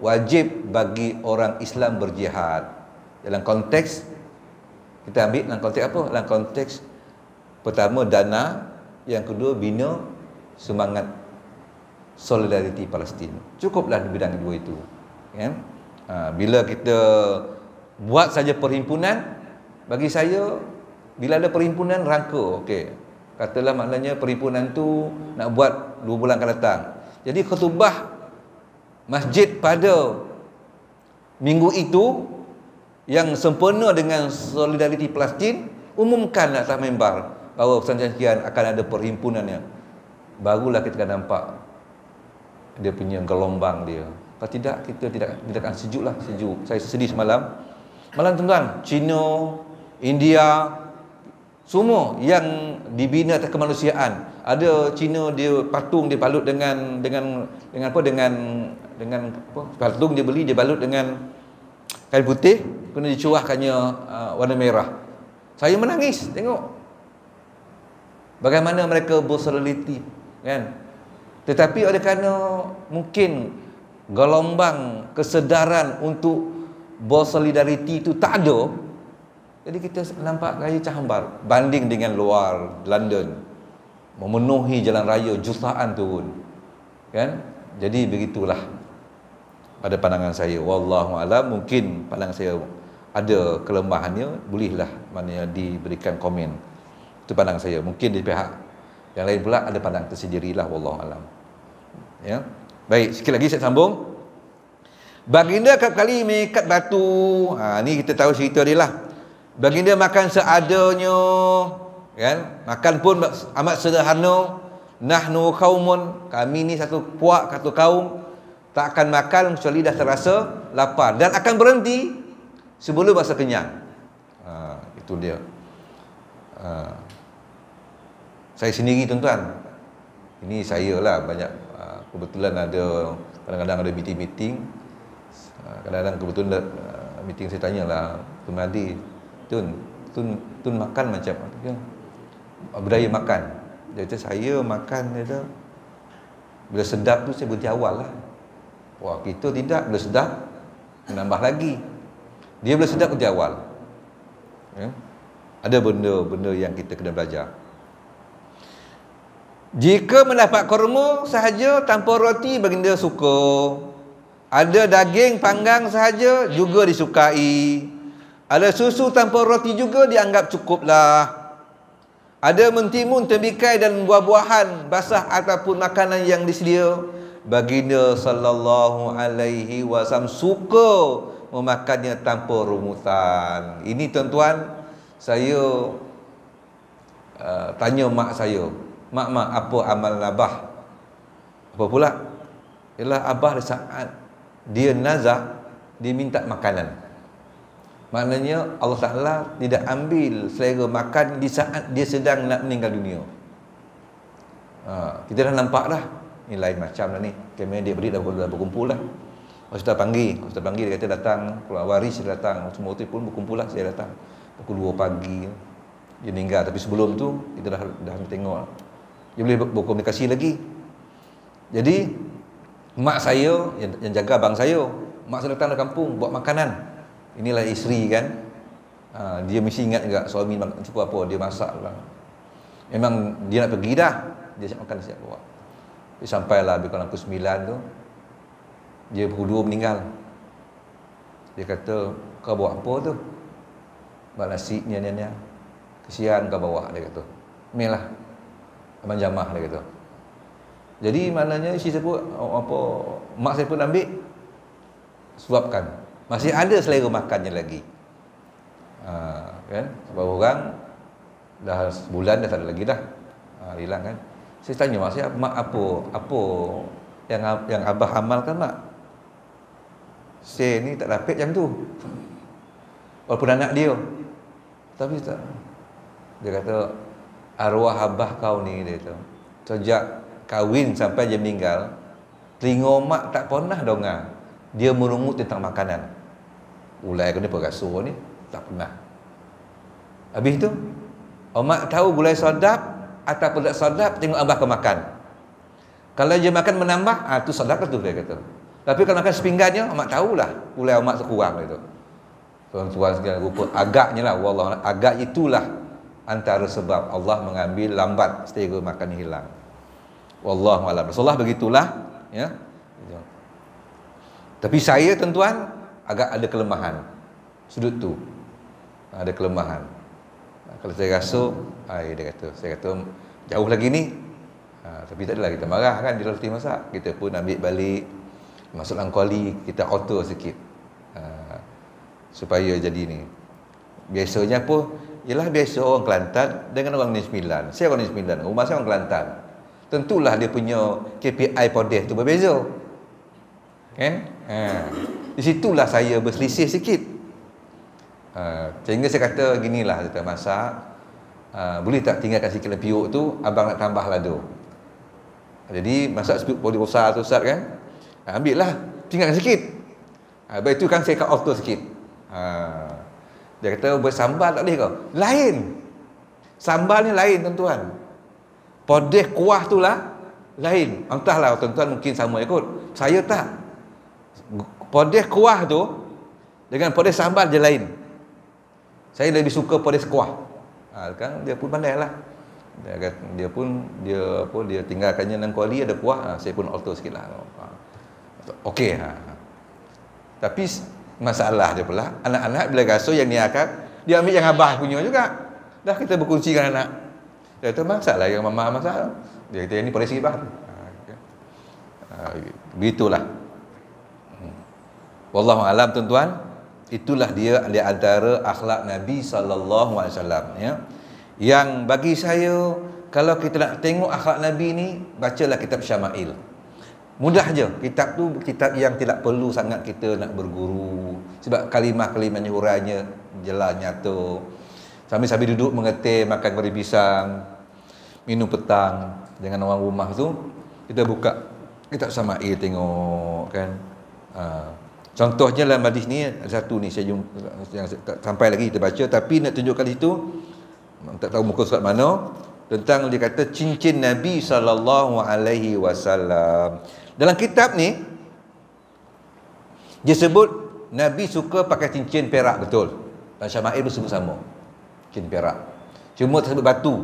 wajib bagi orang Islam berjihad. Dalam konteks, kita ambil dalam konteks apa? Dalam konteks pertama dana, yang kedua bina semangat solidariti Palestin. Cukuplah di bidang kedua itu. Kan? Bila kita buat saja perhimpunan, bagi saya bila ada perhimpunan rangka, okey. Katalah maknanya perhimpunan tu nak buat 2 bulan akan datang. Jadi khutbah masjid pada minggu itu yang sempurna dengan solidariti Palestin, umumkan atas mimbar bahawa perjanjian akan ada perhimpunannya. Barulah kita akan nampak dia punya gelombang dia. Kalau tidak, kita tidak akan sejuk lah. Sejuk. Saya sedih semalam. Malam tuan-tuan, Cina, India, semua yang dibina atas kemanusiaan. Ada Cina, dia patung dia balut dengan apa, dengan apa? Patung dia beli, dia balut dengan kain putih, kemudian dicurahkannya warna merah. Saya menangis tengok bagaimana mereka bersolidariti, kan? Tetapi oleh kerana mungkin gelombang kesedaran untuk bersolidariti itu tak ada, jadi kita nampak gaya cahambar banding dengan luar London, memenuhi jalan raya jutaan turun, kan? Jadi begitulah pada pandangan saya. Wallahu alam, mungkin pandangan saya ada kelemahannya, bolehlah maknanya diberikan komen. Itu pandangan saya. Mungkin di pihak yang lain pula ada pandangan tersendirilah, wallahu alam. Ya. Baik, sikit lagi saya sambung. Baginda kerap kali mengikat batu. Ni kita tahu cerita dia lah. Baginda makan seadanya, kan? Makan pun amat sederhana. Nahnu qaumun, kami ni satu puak, satu kaum, tak akan makan kecuali dah terasa lapar, dan akan berhenti sebelum rasa kenyang. Itu dia. Saya sendiri tuan-tuan, ini saya lah banyak, kebetulan ada, kadang-kadang ada meeting-meeting, kadang-kadang kebetulan meeting saya tanyalah Tuan Mahdi, Tun makan macam apa? Budaya makan. Dia kata saya makan, dia kata bila sedap tu saya berhenti awal lah. Wah, kita tidak, bila sedap menambah lagi. Dia bila sedap berhenti awal. Ya? Ada benda-benda yang kita kena belajar. Jika mendapat kurma sahaja tanpa roti, baginda suka. Ada daging panggang sahaja juga disukai. Ada susu tanpa roti juga dianggap cukuplah. Ada mentimun, tembikai dan buah-buahan basah ataupun makanan yang disedia, baginda sallallahu alaihi wasallam suka memakannya tanpa rumutan. Ini tuan-tuan, saya tanya mak saya, mak apa amal abah? Apa pula? Ialah abah saat dia nazak, dia minta makanan. Maknanya Allah Ta'ala tidak ambil selera makan di saat dia sedang nak meninggal dunia. Kita dah nampak dah, ni lain macam dah ni. Kamera dia beri dah berkumpul dah. Ustaz panggil dia kata datang, keluar waris dia datang, semua tu pun berkumpul lah. Saya datang pukul 2 pagi dia meninggal, tapi sebelum tu kita dah tengok, dia boleh berkomunikasi lagi. Jadi mak saya yang jaga abang saya, mak saya datang dari kampung buat makanan. Inilah isteri kan, dia mesti ingat juga suami cukup apa dia masak lah. Memang dia nak pergi dah, dia siap makan, siap bawa. Dia sampailah lebih kurang pukul 9 tu, dia pukul 2 meninggal. Dia kata, kau bawa apa tu? Bawa nasi ni. Kesian kau bawa, dia kata. Meh abang jamah, dia kata. Jadi maknanya isteri saya pun apa, mak saya pun ambil suapkan. Masih ada selera makannya lagi. Kan? Sebab orang dah sebulan dah tak ada lagi dah. Hilang kan. Saya tanya mak saya, mak apa yang abah amalkan mak? Saya ni tak dapat macam tu. Walaupun anak dia. Tapi tak. Dia kata arwah abah kau ni, dia kata, sejak kahwin sampai dia meninggal, telinga mak tak pernah dengar dia merungut tentang makanan. Gulai kena perasur ni tak pernah. Habis tu mak tahu gulai sedap ataupun tak sedap, tengok abah ke makan. Kalau dia makan menambah, tu sedap lah tu dia kata. Tapi kalau makan sepinggannya, mak tahulah gulai mak sekurang itu. Tuan-tuan segala rupa, agaknya lah, wallah, agak itulah antara sebab Allah mengambil lambat selera makan ni hilang. Wallahu a'lam. Rasulullah begitulah, ya. Tapi saya tuan-tuan agak ada kelemahan sudut tu. Ada kelemahan. Kalau saya rasa, saya kata jauh lagi ni. Tapi tak adalah kita marah kan, dia roti masak. Kita pun ambil balik, masuk dalam kuali, kita alter sikit. Supaya jadi ni. Biasanya apa? Ialah biasa orang Kelantan dengan orang Negeri Sembilan. Saya orang Negeri Sembilan, rumah saya orang Kelantan. Tentulah dia punya KPI Podes tu berbeza. Kan? Di situlah saya berselisih sikit. Sehingga saya kata ginilah, kita masak, boleh tak tinggalkan sikit lempiuk tu, abang nak tambah lado. Jadi masak sepuluh poli besar tu Ustaz kan, ambil lah, tinggalkan sikit. Lepas itu kan saya kat alter sikit. Dia kata bersambal tak boleh kau? Lain. Sambal ni lain tuan-tuan. Podes kuah tu lah lain. Entahlah tuan-tuan mungkin sama ikut. Saya tak. Podes kuah tu dengan podes sambal je lain. Saya lebih suka podes kuah. Kan dia pun pandai lah. Dia tinggalkannya dalam kuali ada kuah, saya pun alter sikit lah. Okey. Tapi masalah dia pula, anak-anak bila rasa yang ni akan, dia ambil yang abah punya juga. Dah kita berkongsi dengan anak. Dia kata, masalah yang mama masak. Dia kata, yang ni podes sikit bah. Begitulah. Wallahu alam tuan-tuan. Itulah dia di antara akhlak Nabi SAW, ya. Yang bagi saya, kalau kita nak tengok akhlak Nabi ni, bacalah kitab Syama'il. Mudah je. Kitab tu kitab yang tidak perlu sangat kita nak berguru, sebab kalimah-kalimahnya hurainya jelas nyata. Sambil-sambil duduk mengetih, makan goreng pisang, minum petang dengan orang rumah tu, kita buka kitab Syama'il tengok kan. Contohnya dalam hadis ni ada satu ni saya yang sampai lagi kita baca, tapi nak tunjukkan di situ tak tahu muka surat mana, tentang dia kata cincin Nabi SAW. Dalam kitab ni dia sebut Nabi suka pakai cincin perak, betul. Dan Syama'il pun sebut sama, cincin perak. Cuma tak sebut batu.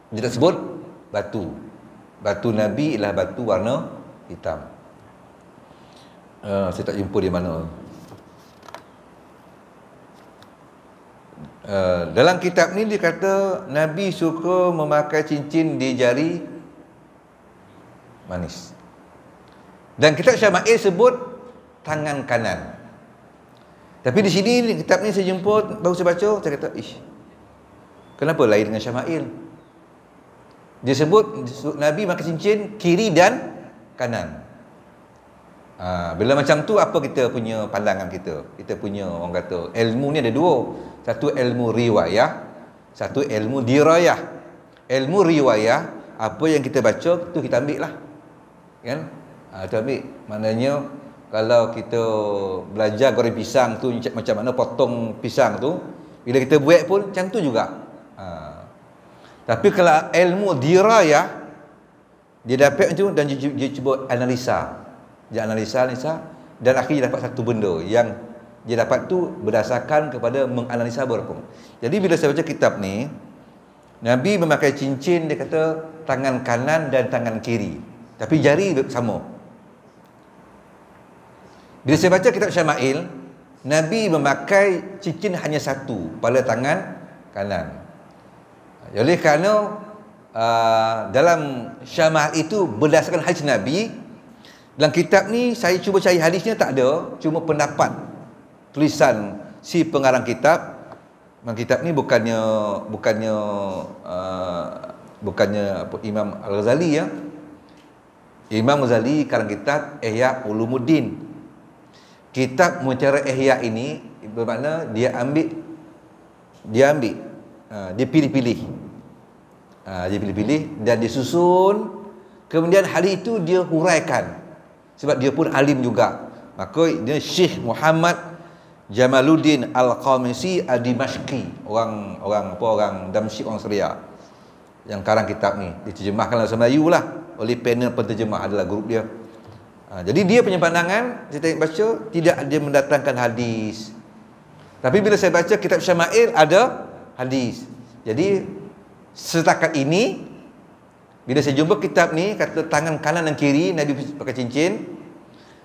Dia tak sebut batu. Batu Nabi ialah batu warna hitam. Saya tak jumpa di mana. Dalam kitab ni dia kata Nabi suka memakai cincin di jari manis. Dan kitab Syama'il sebut tangan kanan. Tapi di sini kitab ni saya jumpa, baru saya baca, saya kata, kenapa lain dengan Syama'il? Dia sebut Nabi pakai cincin kiri dan kanan. Bila macam tu, apa kita punya pandangan kita? Kita punya, orang kata, ilmu ni ada dua. Satu ilmu riwayah, satu ilmu dirayah. Ilmu riwayah, apa yang kita baca tu kita ambil lah, kan? Kita ambil. Maknanya kalau kita belajar goreng pisang tu macam mana potong pisang tu, bila kita buat pun macam tu juga. Tapi kalau ilmu dirayah, dia dapat macam tu dan dia cuba analisa. Dia analisa dan akhirnya dapat satu benda yang dia dapat tu berdasarkan kepada menganalisa berapa. Jadi bila saya baca kitab ni, Nabi memakai cincin, dia kata tangan kanan dan tangan kiri, tapi jari sama. Bila saya baca kitab Syama'il, Nabi memakai cincin hanya satu pada tangan kanan. Oleh kerana dalam Syama'il itu berdasarkan hadis Nabi. Dalam kitab ni saya cuba cari hadisnya, tak ada, cuma pendapat tulisan si pengarang kitab. Kitab ni bukannya Imam Al-Ghazali, ya. Imam Ghazali karang kitab Ihya Ulumuddin. Kitab Mujarrad Ihya ini bermakna dia pilih-pilih. Dia pilih-pilih dan disusun. Kemudian hadis itu dia huraikan, sebab dia pun alim juga. Maka dia Syekh Muhammad Jamaluddin Al-Qamisi Ad-Dimashqi, orang Damsyik, orang Syria, yang karang kitab ni diterjemahkan dalam bahasa Melayu lah oleh panel penterjemah, adalah grup dia. Jadi dia punya pandangan, saya baca, tidak ada mendatangkan hadis. Tapi bila saya baca kitab Syama'il ada hadis. Jadi setakat ini bila saya jumpa kitab ni, kata tangan kanan dan kiri Nabi pakai cincin.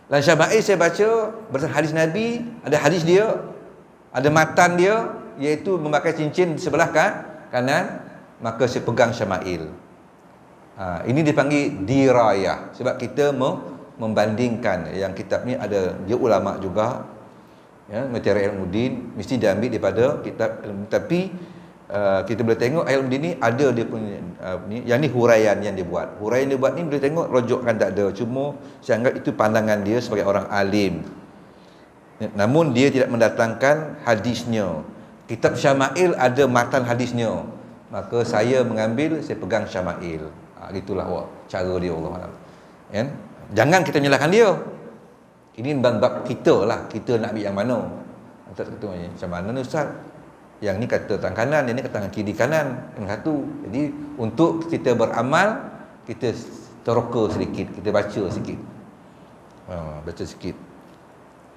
Dalam Syama'il saya baca berdasarkan hadis Nabi, ada hadis dia, ada matan dia, iaitu memakai cincin di sebelah kanan, maka saya pegang Syama'il. Ini dipanggil dirayah, sebab kita membandingkan yang kitab ni ada dia ulama juga, ya, Mutiara Ilmuddin mesti diambil daripada kitab ilmu. Tapi kita boleh tengok Ilmuddin ni ada dia punya ni, yang ni huraian yang dia buat. Huraian dia buat ni boleh tengok rojokkan tak ada. Cuma saya anggap itu pandangan dia sebagai orang alim. Namun dia tidak mendatangkan hadisnya. Kitab Syama'il ada matan hadisnya. Maka saya mengambil, saya pegang Syama'il. Itulah cara dia, Allah Alam. Ya? Jangan kita menyalahkan dia. Ini bab kita lah, kita nak ambil yang mana. Tak kata macam mana ni Ustaz? Yang ni kata tangan kanan, yang ni kata tangan kiri kanan, yang satu. Jadi untuk kita beramal, kita teroka sedikit, kita baca sikit. Baca sikit.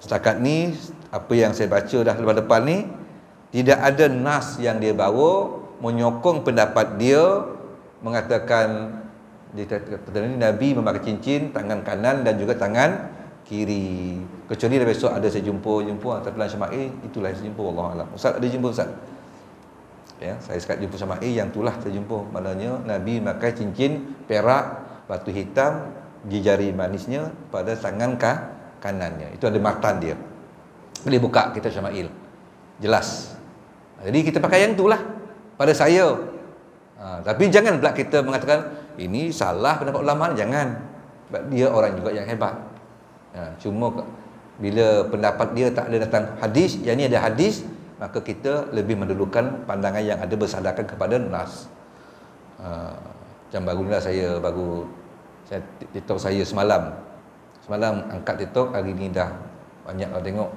Setakat ni apa yang saya baca dah lepas depan ni, tidak ada nas yang dia bawa menyokong pendapat dia, mengatakan dia kata ni Nabi memakai cincin tangan kanan dan juga tangan kiri. Kecuali dah besok ada saya jumpa tapi dalam Syama'il itulah saya jumpa, Allah Alam. Ustaz ada jumpa Ustaz? Ya, saya sekat jumpa Syama'il yang itulah saya jumpa. Maknanya Nabi memakai cincin perak batu hitam di jari manisnya pada tangan kanannya. Itu ada matan dia. Boleh buka kita Syama'il. Jelas. Jadi kita pakai yang itulah pada saya. Tapi jangan pula kita mengatakan ini salah pendapat ulama, jangan. Sebab dia orang juga yang hebat. Cuma bila pendapat dia tak ada datang hadis, yang ni ada hadis, maka kita lebih mendulukan pandangan yang ada bersandarkan kepada nas. Macam barulah saya TikTok saya semalam angkat TikTok, hari ni dah banyak lah tengok,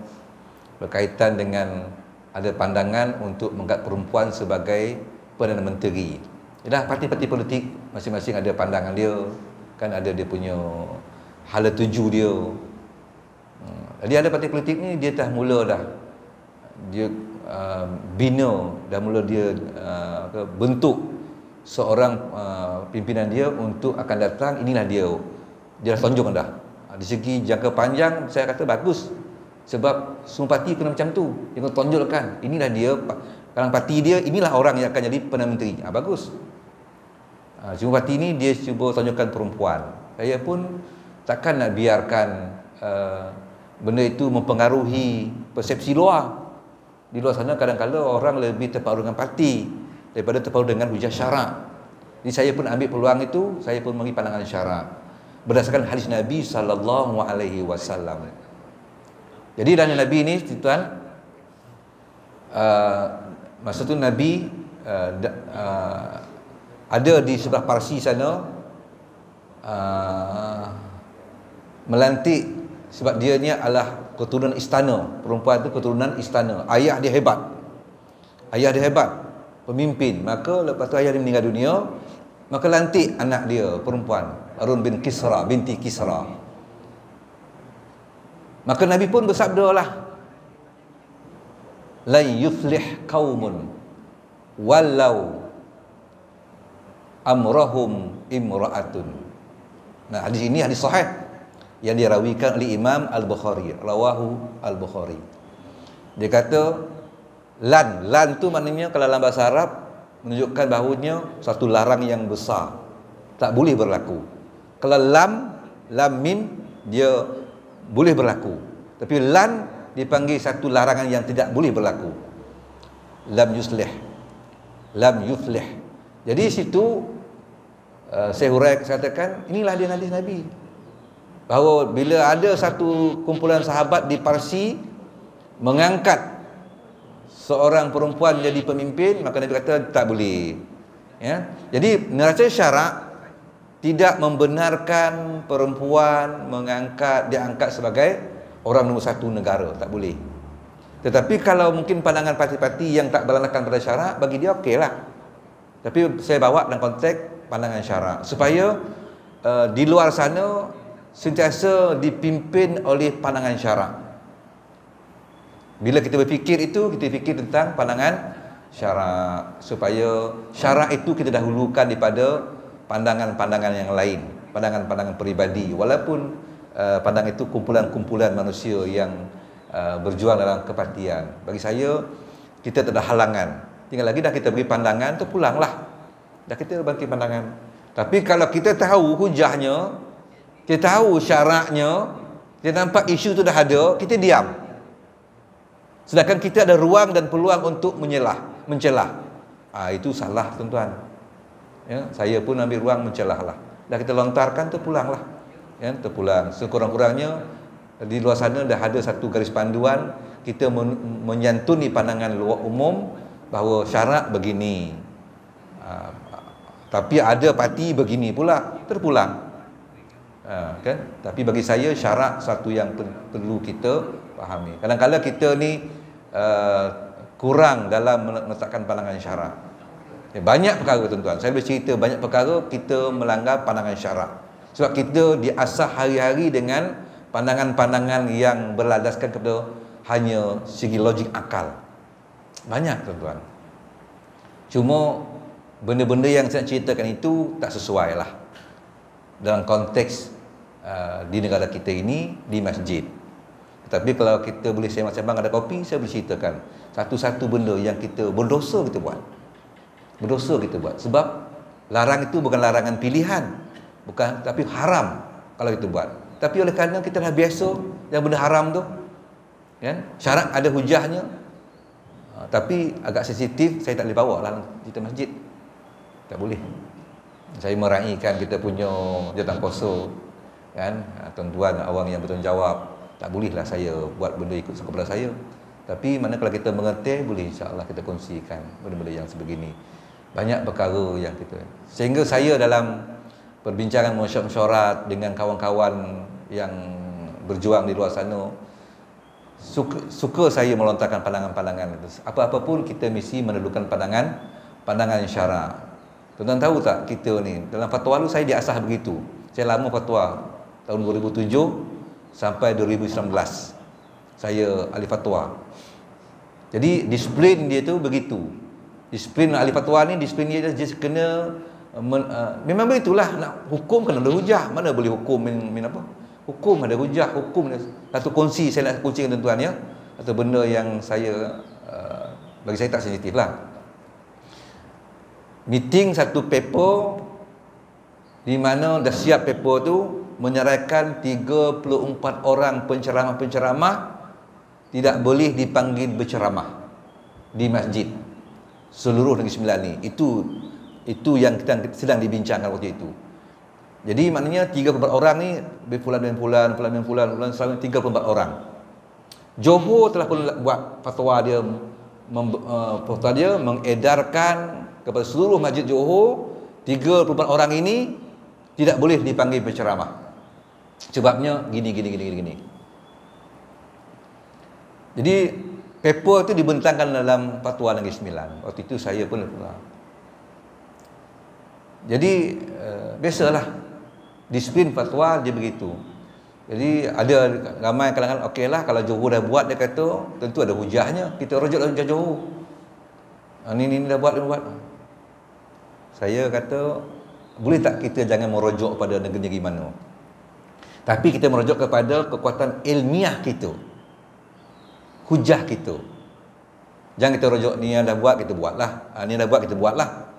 berkaitan dengan ada pandangan untuk mengangkat perempuan sebagai Perdana Menteri. Dah parti-parti politik masing-masing ada pandangan dia, kan ada dia punya hala tuju dia. Jadi ada parti politik ni dia dah mula dah dia bina, dah mula dia bentuk seorang pimpinan dia untuk akan datang. Inilah dia dah tunjuk dah. Di segi jangka panjang saya kata bagus, sebab semua parti kena macam tu, dia kena tunjukkan inilah dia, kalau parti dia inilah orang yang akan jadi Perdana Menteri. Bagus. Cuma parti ni dia cuba tunjukkan perempuan. Saya pun takkan nak biarkan benda itu mempengaruhi persepsi luar. Di luar sana kadang-kadang orang lebih terpengaruh dengan parti daripada terpengaruh dengan hujah syarak. Jadi saya pun ambil peluang itu, saya pun bagi pandangan syarak berdasarkan hadis Nabi sallallahu alaihi wasallam. Jadi dalam Nabi ni tuan, masa tu Nabi ada di sebelah Parsi sana melantik, sebab dia ni adalah keturunan istana. Perempuan tu keturunan istana. Ayah dia hebat, pemimpin. Maka lepas tu ayah dia meninggal dunia, maka lantik anak dia perempuan, Harun bin Kisra, binti Kisra. Maka Nabi pun bersabda lah, la yuflih qaumun walau amrahum imra'atun. Nah, hadis ini hadis sahih yang dirawikan oleh Imam Al-Bukhari, rawahu Al-Bukhari. Dia kata lan tu maknanya kalau dalam bahasa Arab menunjukkan bahawanya satu larang yang besar, tak boleh berlaku. Kalau lam mim dia boleh berlaku, tapi lan dipanggil satu larangan yang tidak boleh berlaku. Lam yuflih. Jadi situ saya huraikan, katakan inilah dia hadis Nabi, bahawa bila ada satu kumpulan sahabat di Parsi mengangkat seorang perempuan jadi pemimpin, maka Nabi kata tak boleh. Ya? Jadi neraca syarak tidak membenarkan perempuan diangkat sebagai orang nombor satu negara, tak boleh. Tetapi kalau mungkin pandangan parti-parti yang tak berlandaskan pada syarak, bagi dia okey lah. Tapi saya bawa dalam konteks pandangan syarak supaya di luar sana sentiasa dipimpin oleh pandangan syarak. Bila kita berfikir itu, kita fikir tentang pandangan syarak, supaya syarak itu kita dahulukan daripada pandangan-pandangan yang lain, pandangan-pandangan peribadi, walaupun pandangan itu kumpulan-kumpulan manusia yang berjuang dalam kepartian. Bagi saya, kita tak ada halangan. Tinggal lagi dah kita beri pandangan tu, pulanglah. Dah kita bagi pandangan. Tapi kalau kita tahu hujahnya, kita tahu syaratnya, kita nampak isu tu dah ada, kita diam. Sedangkan kita ada ruang dan peluang untuk mencelah. Itu salah, tuan-tuan. Ya, saya pun ambil ruang mencelah lah. Dah kita lontarkan tu, pulanglah. Ya, terpulang. Sekurang-kurangnya di luar sana dah ada satu garis panduan, kita menyantuni pandangan luar umum bahawa syarat begini, tapi ada parti begini pula, terpulang. Kan? Tapi bagi saya syarat satu yang perlu kita fahami. Kadang-kadang kita ni kurang dalam meletakkan pandangan syarat. Banyak perkara, tuan-tuan, saya boleh cerita banyak perkara kita melanggar pandangan syarat, sebab kita diasah hari-hari dengan pandangan-pandangan yang berlandaskan kepada hanya segi logik akal. Banyak, tuan-tuan. Cuma benda-benda yang saya ceritakan itu tak sesuai lah dalam konteks di negara kita ini, di masjid. Tapi kalau kita boleh sembang-sembang ada kopi, saya boleh ceritakan satu-satu benda yang kita berdosa kita buat. Berdosa kita buat. Sebab larang itu bukan larangan pilihan, bukan, tapi haram kalau kita buat. Tapi oleh kerana kita dah biasa yang benda haram tu, kan? Syarat ada hujahnya, tapi agak sensitif, saya tak boleh bawa lah cerita masjid. Tak boleh. Saya meraihkan kita punya jawatankuasa, kan? Tuan-tuan, orang yang bertanggungjawab, tak bolehlah saya buat benda ikut kepada saya. Tapi mana kalau kita mengerti, boleh insya-Allah kita kongsikan benda-benda yang sebegini. Banyak perkara yang kita, sehingga saya dalam perbincangan mesyuarat dengan kawan-kawan yang berjuang di luar sana, suka saya melontarkan pandangan-pandangan itu. Apa-apa pun kita mesti menentukan pandangan syarak. Tuan-tuan tahu tak, kita ni dalam fatwa lu saya diasah begitu. Saya lama fatwa tahun 2007 sampai 2019. Saya ahli fatwa. Jadi disiplin dia tu begitu. Disiplin ahli fatwa ni, disiplin dia kena memang begitulah. Nak hukum kena ada hujah. Mana boleh hukum apa? Hukum ada hujah, hukum satu kongsi saya nak kongsi dengan tuan-tuan, ya. Atau benda yang saya bagi saya tak sensitif lah. Meeting satu paper di mana dah siap paper tu, menyerahkan 34 orang penceramah-penceramah tidak boleh dipanggil berceramah di masjid seluruh Negeri Sembilan ni. Itu yang kita sedang dibincangkan waktu itu. Jadi maknanya 34 orang ni berpulan selama 34 orang. Johor telah pun buat fatwa dia, mengedarkan kepada seluruh masjid Johor 34 orang ini tidak boleh dipanggil berceramah. Sebabnya gini. Jadi paper itu dibentangkan dalam fatwa Negeri Sembilan. Waktu itu saya pun jadi biasalah disiplin fatwa dia begitu. Jadi ada ramai kalangan, okeylah kalau Johor dah buat, dia kata tentu ada hujahnya, kita rujuk hujah Johor. Ni dah buat. Saya kata boleh tak kita jangan merujuk pada negeri-negeri mana, tapi kita merujuk kepada kekuatan ilmiah kita, hujah kita. Jangan kita rujuk ni yang dah buat kita buatlah, ni dah buat kita buatlah.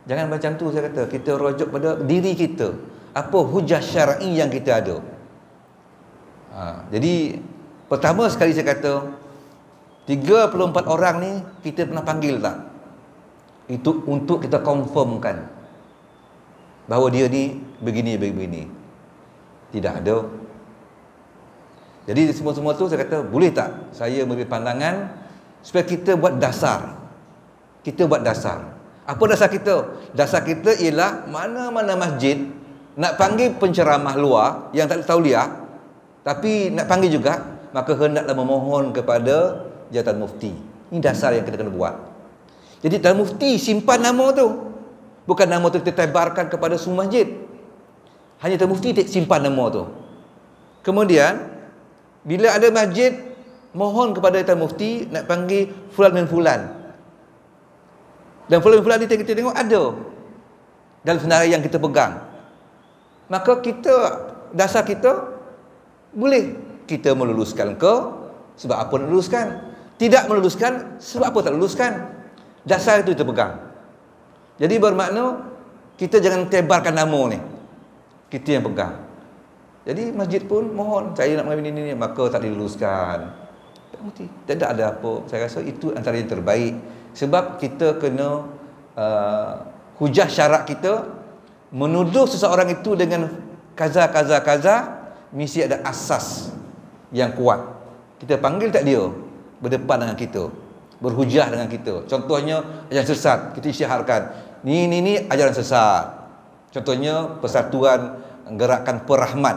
Jangan macam tu, saya kata. Kita rujuk pada diri kita. Apa hujah syar'i yang kita ada. Jadi pertama sekali saya kata 34 orang ni kita pernah panggil tak? Itu untuk kita confirmkan bahawa dia ni begini. Tidak ada. Jadi semua-semua tu saya kata, boleh tak saya memberi pandangan supaya kita buat dasar. Kita buat dasar. Apa dasar kita? Dasar kita ialah mana-mana masjid nak panggil penceramah luar yang tak tahu tauliah, tapi nak panggil juga, maka hendaklah memohon kepada jawatan mufti. Ini dasar yang kita kena buat. Jadi Tan Mufti simpan nama tu. Bukan nama tu kita tebarkan kepada semua masjid. Hanya Tan Mufti simpan nama tu. Kemudian bila ada masjid mohon kepada Tan Mufti nak panggil fulan dan fulan. Dan fulan dan fulan ni kita tengok ada dalam senarai yang kita pegang. Maka kita, dasar kita boleh kita meluluskan ke sebab apa nak luluskan. Tidak meluluskan sebab apa tak luluskan. Dasar itu kita pegang. Jadi bermakna kita jangan tebarkan nama ni. Kita yang pegang. Jadi masjid pun mohon saya nak mengambil ini, maka tak diluluskan. Tidak ada apa. Saya rasa itu antara yang terbaik. Sebab kita kena hujah syarak kita menuduh seseorang itu dengan kaza mesti ada asas yang kuat. Kita panggil tak dia berdepan dengan kita, berhujah dengan kita. Contohnya ajaran sesat, kita isytiharkan ni ajaran sesat. Contohnya persatuan gerakan perahmat,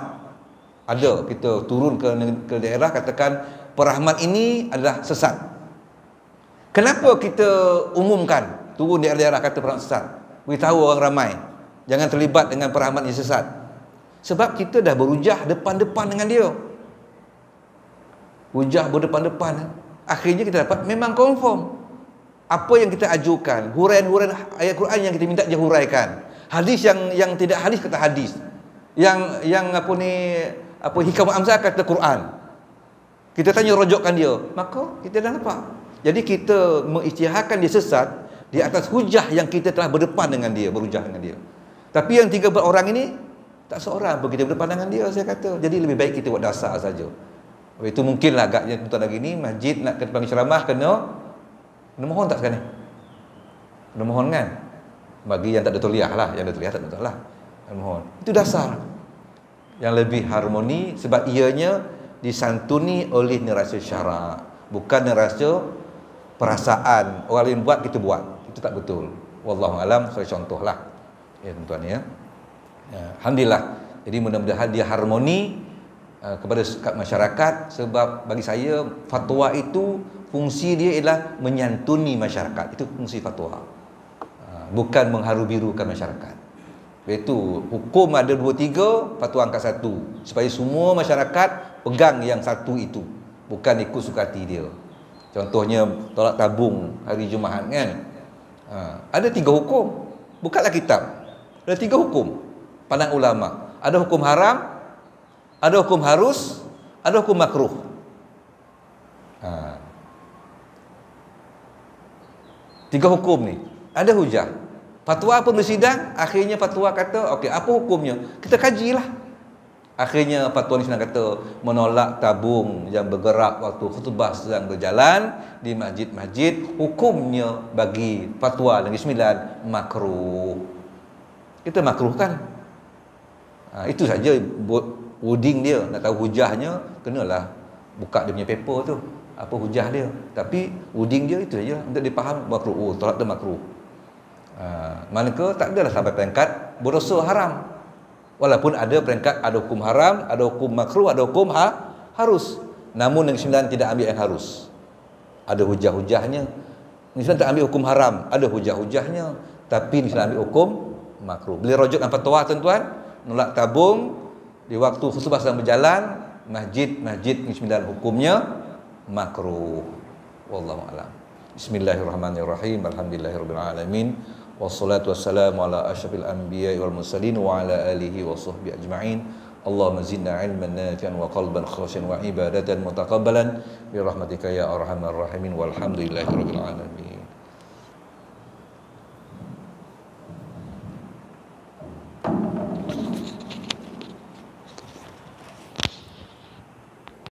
ada kita turun ke daerah katakan perahmat ini adalah sesat. Kenapa kita umumkan turun di daerah kata perahmat sesat, beritahu orang ramai jangan terlibat dengan perahmat yang sesat? Sebab kita dah berhujah depan-depan dengan dia, hujah berdepan-depan. Akhirnya kita dapat memang confirm apa yang kita ajukan, huraian-huraian ayat Quran yang kita minta dia huraikan, hadis yang tidak hadis kata hadis, yang hikam amsal kata Quran. Kita tanya rojokkan dia, maka kita dah dapat. Jadi kita mengisytiharkan dia sesat di atas hujah yang kita telah berdepan dengan dia, berhujah dengan dia. Tapi yang 3 orang ini tak seorang pun kita berdepan dengan dia, saya kata. Jadi lebih baik kita buat dasar saja. Itu mungkinlah agaknya tuan lagi ni masjid nak kena panggil ceramah kena mohon tak sekarang ni? Kena mohon kan? Bagi yang tak ada tuliah lah, yang ada tuliah tak ada lah. Mohon. Itu dasar. Yang lebih harmoni sebab ianya disantuni oleh neraca syarak, bukan neraca perasaan. Orang lain buat kita buat. Itu tak betul. Wallahu alam, saya contohlah. Ya tuan-tuan ya. Alhamdulillah. Jadi mudah-mudahan dia harmoni kepada masyarakat. Sebab bagi saya fatwa itu fungsi dia ialah menyantuni masyarakat. Itu fungsi fatwa, bukan mengharu-birukan masyarakat. Itu hukum ada 2-3, fatwa angkat 1, supaya semua masyarakat pegang yang satu itu, bukan ikut suka hati dia. Contohnya tolak tabung hari Jumaat kan, ada 3 hukum. Bukalah kitab, ada 3 hukum pandang ulama. Ada hukum haram, ada hukum harus, ada hukum makruh. Tiga hukum ni ada hujah. Fatwa pun bersidang, akhirnya fatwa kata okey, apa hukumnya? Kita kajilah. Akhirnya fatwa ni senang kata menolak tabung yang bergerak waktu khutbah sedang berjalan di masjid-masjid, hukumnya bagi fatwa Negeri Sembilan makruh. Kita makruh kan? Itu saja wording dia. Nak tahu hujahnya, kenalah buka dia punya paper tu, apa hujah dia. Tapi wording dia itu saja untuk dipaham makruh. Oh, tolak tu makruh. Manakah tak adalah sampai peringkat berdosa haram. Walaupun ada peringkat ada hukum haram, ada hukum makruh, ada hukum harus. Namun Negeri Sembilan tidak ambil yang harus. Ada hujah-hujahnya. Negeri Sembilan tak ambil hukum haram, ada hujah-hujahnya. Tapi Negeri Sembilan ambil hukum makruh. Bila rojokkan fatwa tuan-tuan, nolak tabung di waktu khutbah sedang berjalan, masjid Negeri Sembilan hukumnya makruh. Wallahu a'lam. Bismillahirrahmanirrahim. Alhamdulillahirabbil alamin. Wassalatu wassalamu ala asyrafil anbiya'i wal mursalin wa ala alihi wa sahbihi ajma'in. Allahumma zidna ilman nafi'an wa qalban khashian wa ibadatan mutaqabbalan bi rahmatika ya arhamar rahimin walhamdulillahirabbil alamin.